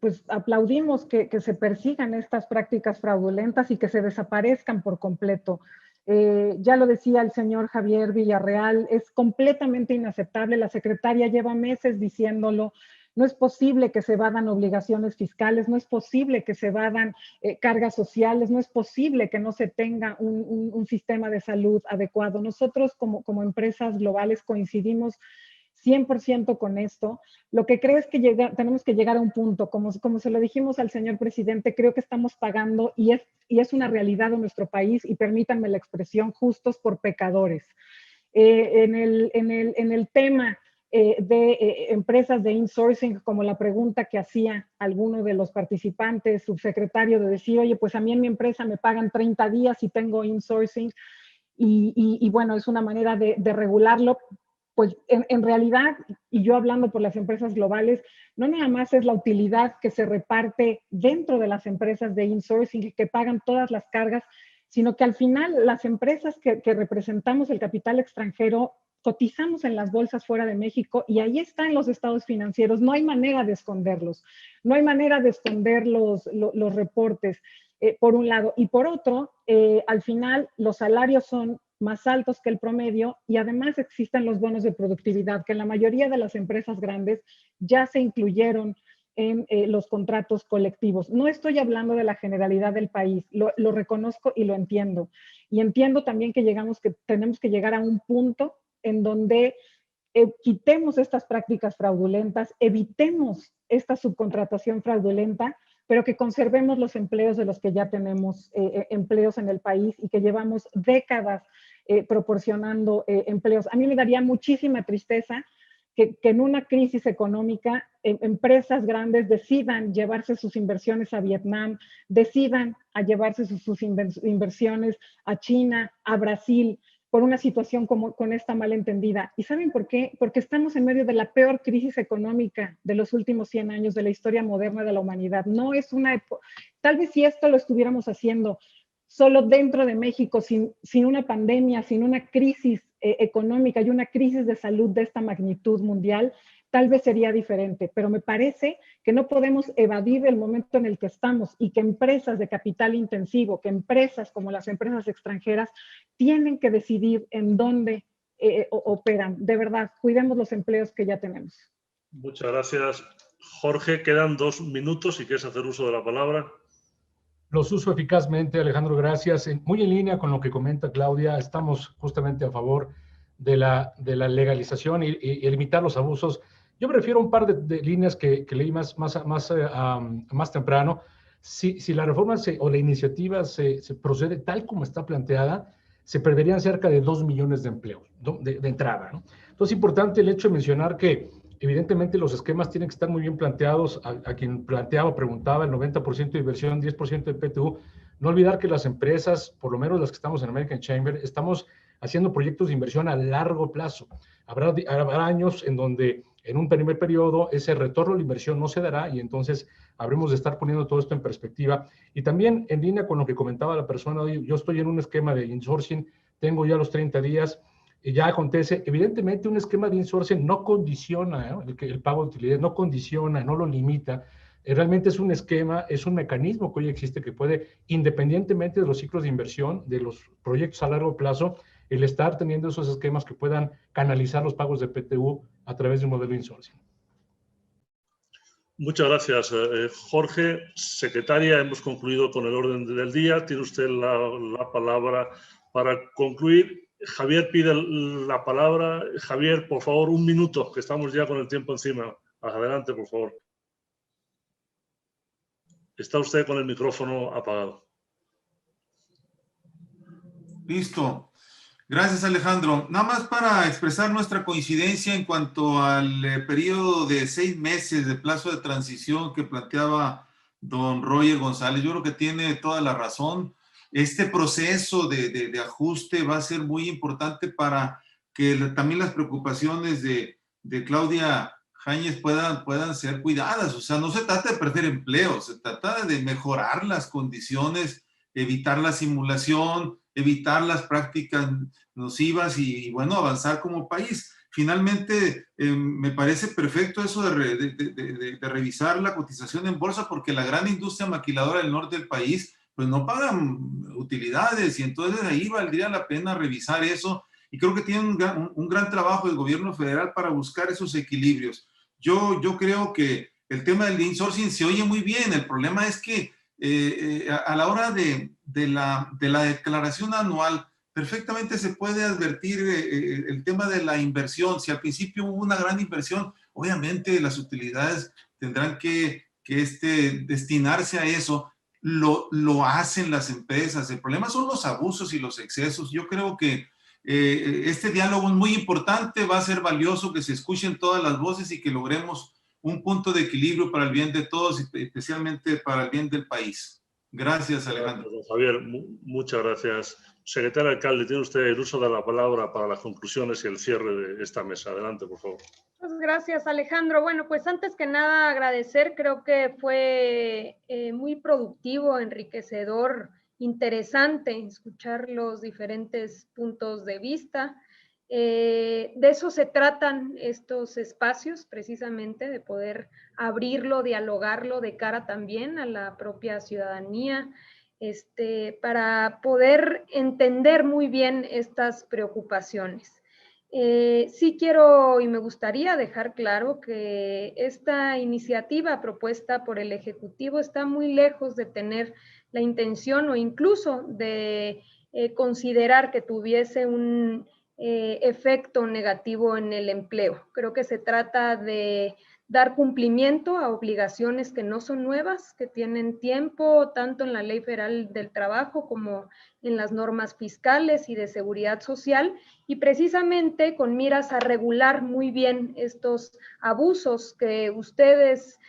pues aplaudimos que se persigan estas prácticas fraudulentas y que se desaparezcan por completo. Ya lo decía el señor Javier Villarreal, es completamente inaceptable. La secretaria lleva meses diciéndolo. No es posible que se evadan obligaciones fiscales, no es posible que se evadan cargas sociales, no es posible que no se tenga un sistema de salud adecuado. Nosotros como empresas globales coincidimos 100% con esto. Lo que creo es que tenemos que llegar a un punto, como se lo dijimos al señor presidente, creo que estamos pagando, y es una realidad en nuestro país, y permítanme la expresión, justos por pecadores. En el tema de empresas de insourcing, como la pregunta que hacía alguno de los participantes, subsecretario, de decir, oye, pues a mí en mi empresa me pagan 30 días y tengo insourcing, y bueno, es una manera de regularlo. Pues en realidad, y yo hablando por las empresas globales, no nada más es la utilidad que se reparte dentro de las empresas de insourcing que pagan todas las cargas, sino que al final las empresas que representamos el capital extranjero cotizamos en las bolsas fuera de México y ahí están los estados financieros. No hay manera de esconderlos, no hay manera de esconder los reportes, por un lado. Y por otro, al final los salarios son más altos que el promedio y además existen los bonos de productividad que en la mayoría de las empresas grandes ya se incluyeron en los contratos colectivos. No estoy hablando de la generalidad del país, lo reconozco y lo entiendo. Y entiendo también que tenemos que llegar a un punto en donde quitemos estas prácticas fraudulentas, evitemos esta subcontratación fraudulenta, pero que conservemos los empleos de los que ya tenemos empleos en el país y que llevamos décadas proporcionando empleos. A mí me daría muchísima tristeza que en una crisis económica empresas grandes decidan llevarse sus inversiones a Vietnam, decidan a llevarse sus inversiones a China, a Brasil, por una situación como con esta malentendida. ¿Y saben por qué? Porque estamos en medio de la peor crisis económica de los últimos 100 años de la historia moderna de la humanidad. No es una... Tal vez si esto lo estuviéramos haciendo solo dentro de México, sin una pandemia, sin una crisis económica y una crisis de salud de esta magnitud mundial, tal vez sería diferente, pero me parece que no podemos evadir el momento en el que estamos y que empresas de capital intensivo, que empresas como las empresas extranjeras tienen que decidir en dónde operan. De verdad, cuidemos los empleos que ya tenemos. Muchas gracias. Jorge, quedan 2 minutos si quieres hacer uso de la palabra. Los uso eficazmente, Alejandro, gracias. Muy en línea con lo que comenta Claudia, estamos justamente a favor de la legalización y limitar los abusos. Yo prefiero un par de líneas que leí más temprano. Si la reforma o la iniciativa se procede tal como está planteada, se perderían cerca de 2 millones de empleos de entrada, ¿no? Entonces es importante el hecho de mencionar que evidentemente los esquemas tienen que estar muy bien planteados. A quien preguntaba el 90% de inversión, 10% de PTU. No olvidar que las empresas, por lo menos las que estamos en American Chamber, estamos haciendo proyectos de inversión a largo plazo. Habrá años en donde en un primer periodo ese retorno de la inversión no se dará y entonces habremos de estar poniendo todo esto en perspectiva. Y también en línea con lo que comentaba la persona, yo estoy en un esquema de insourcing, tengo ya los 30 días, y ya acontece. Evidentemente un esquema de insourcing no condiciona, ¿no? El pago de utilidades, no condiciona, no lo limita. Realmente es un esquema, es un mecanismo que hoy existe que puede, independientemente de los ciclos de inversión, de los proyectos a largo plazo, el estar teniendo esos esquemas que puedan canalizar los pagos de PTU a través de un modelo de insourcing. Muchas gracias, Jorge. Secretaria, hemos concluido con el orden del día. Tiene usted la palabra para concluir. Javier pide la palabra. Javier, por favor, 1 minuto, que estamos ya con el tiempo encima. Adelante, por favor. Está usted con el micrófono apagado. Listo. Gracias, Alejandro. Nada más para expresar nuestra coincidencia en cuanto al periodo de 6 meses de plazo de transición que planteaba don Roger González. Yo creo que tiene toda la razón. Este proceso de ajuste va a ser muy importante para que también las preocupaciones de Claudia Jáñez puedan ser cuidadas. O sea, no se trata de perder empleo, se trata de mejorar las condiciones, evitar la simulación, evitar las prácticas nocivas y bueno, avanzar como país. Finalmente, me parece perfecto eso de revisar la cotización en bolsa, porque la gran industria maquiladora del norte del país pues no pagan utilidades y entonces ahí valdría la pena revisar eso, y creo que tiene un gran trabajo el gobierno federal para buscar esos equilibrios. Yo creo que el tema del insourcing se oye muy bien, el problema es que a la hora de la declaración anual perfectamente se puede advertir el tema de la inversión. Si al principio hubo una gran inversión, obviamente las utilidades tendrán que destinarse a eso. Lo hacen las empresas. El problema son los abusos y los excesos. Yo creo que este diálogo es muy importante, va a ser valioso que se escuchen todas las voces y que logremos un punto de equilibrio para el bien de todos, especialmente para el bien del país. Gracias, Alejandro. Gracias, Javier, muchas gracias. Secretario Alcalde, tiene usted el uso de la palabra para las conclusiones y el cierre de esta mesa. Adelante, por favor. Pues gracias, Alejandro. Bueno, pues antes que nada agradecer, creo que fue muy productivo, enriquecedor, interesante escuchar los diferentes puntos de vista. De eso se tratan estos espacios, precisamente, de poder abrirlo, dialogarlo de cara también a la propia ciudadanía, para poder entender muy bien estas preocupaciones. Sí quiero y me gustaría dejar claro que esta iniciativa propuesta por el Ejecutivo está muy lejos de tener la intención o incluso de considerar que tuviese un efecto negativo en el empleo. Creo que se trata de dar cumplimiento a obligaciones que no son nuevas, que tienen tiempo tanto en la Ley Federal del Trabajo como en las normas fiscales y de seguridad social, y precisamente con miras a regular muy bien estos abusos que ustedes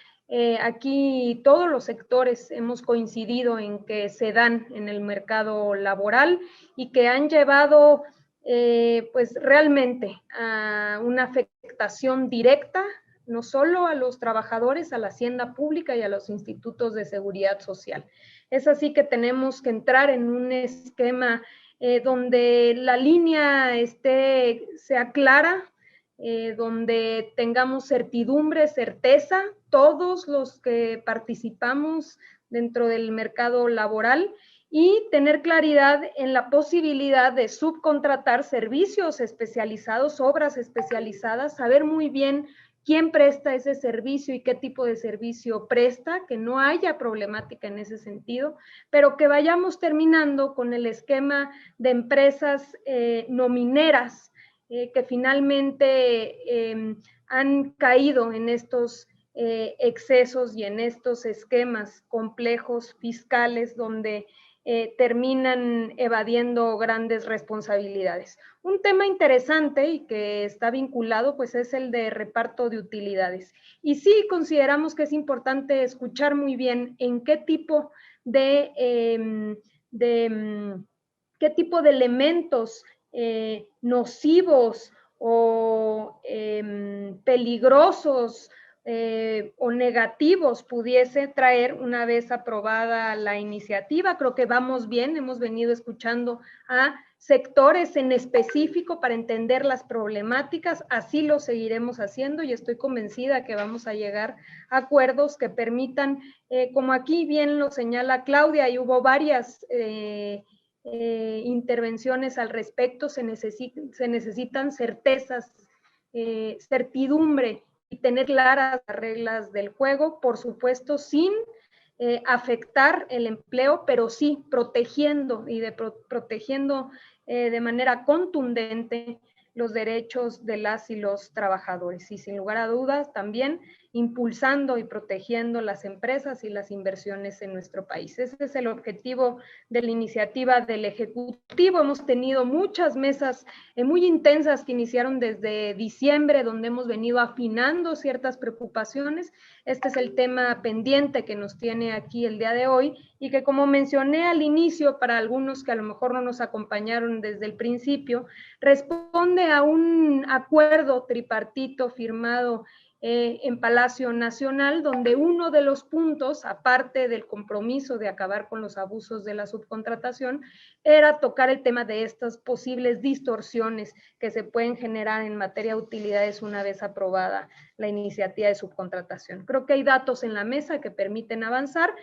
aquí todos los sectores hemos coincidido en que se dan en el mercado laboral y que han llevado pues realmente a una afectación directa no solo a los trabajadores, a la hacienda pública y a los institutos de seguridad social. Es así que tenemos que entrar en un esquema donde la línea sea clara, donde tengamos certidumbre, certeza, todos los que participamos dentro del mercado laboral, y tener claridad en la posibilidad de subcontratar servicios especializados, obras especializadas, saber muy bien quién presta ese servicio y qué tipo de servicio presta, que no haya problemática en ese sentido, pero que vayamos terminando con el esquema de empresas nomineras que finalmente han caído en estos excesos y en estos esquemas complejos fiscales donde terminan evadiendo grandes responsabilidades. Un tema interesante y que está vinculado pues es el de reparto de utilidades. Y sí consideramos que es importante escuchar muy bien en qué tipo de elementos nocivos o peligrosos o negativos pudiese traer una vez aprobada la iniciativa. Creo que vamos bien, hemos venido escuchando a sectores en específico para entender las problemáticas, así lo seguiremos haciendo y estoy convencida que vamos a llegar a acuerdos que permitan, como aquí bien lo señala Claudia, y hubo varias intervenciones al respecto, se necesitan certezas, certidumbre y tener claras las reglas del juego, por supuesto, sin afectar el empleo, pero sí protegiendo y protegiendo de manera contundente los derechos de las y los trabajadores. Y sin lugar a dudas, también impulsando y protegiendo las empresas y las inversiones en nuestro país. Ese es el objetivo de la iniciativa del Ejecutivo. Hemos tenido muchas mesas muy intensas que iniciaron desde diciembre, donde hemos venido afinando ciertas preocupaciones. Este es el tema pendiente que nos tiene aquí el día de hoy y que, como mencioné al inicio, para algunos que a lo mejor no nos acompañaron desde el principio, responde a un acuerdo tripartito firmado en Palacio Nacional, donde uno de los puntos, aparte del compromiso de acabar con los abusos de la subcontratación, era tocar el tema de estas posibles distorsiones que se pueden generar en materia de utilidades una vez aprobada la iniciativa de subcontratación. Creo que hay datos en la mesa que permiten avanzar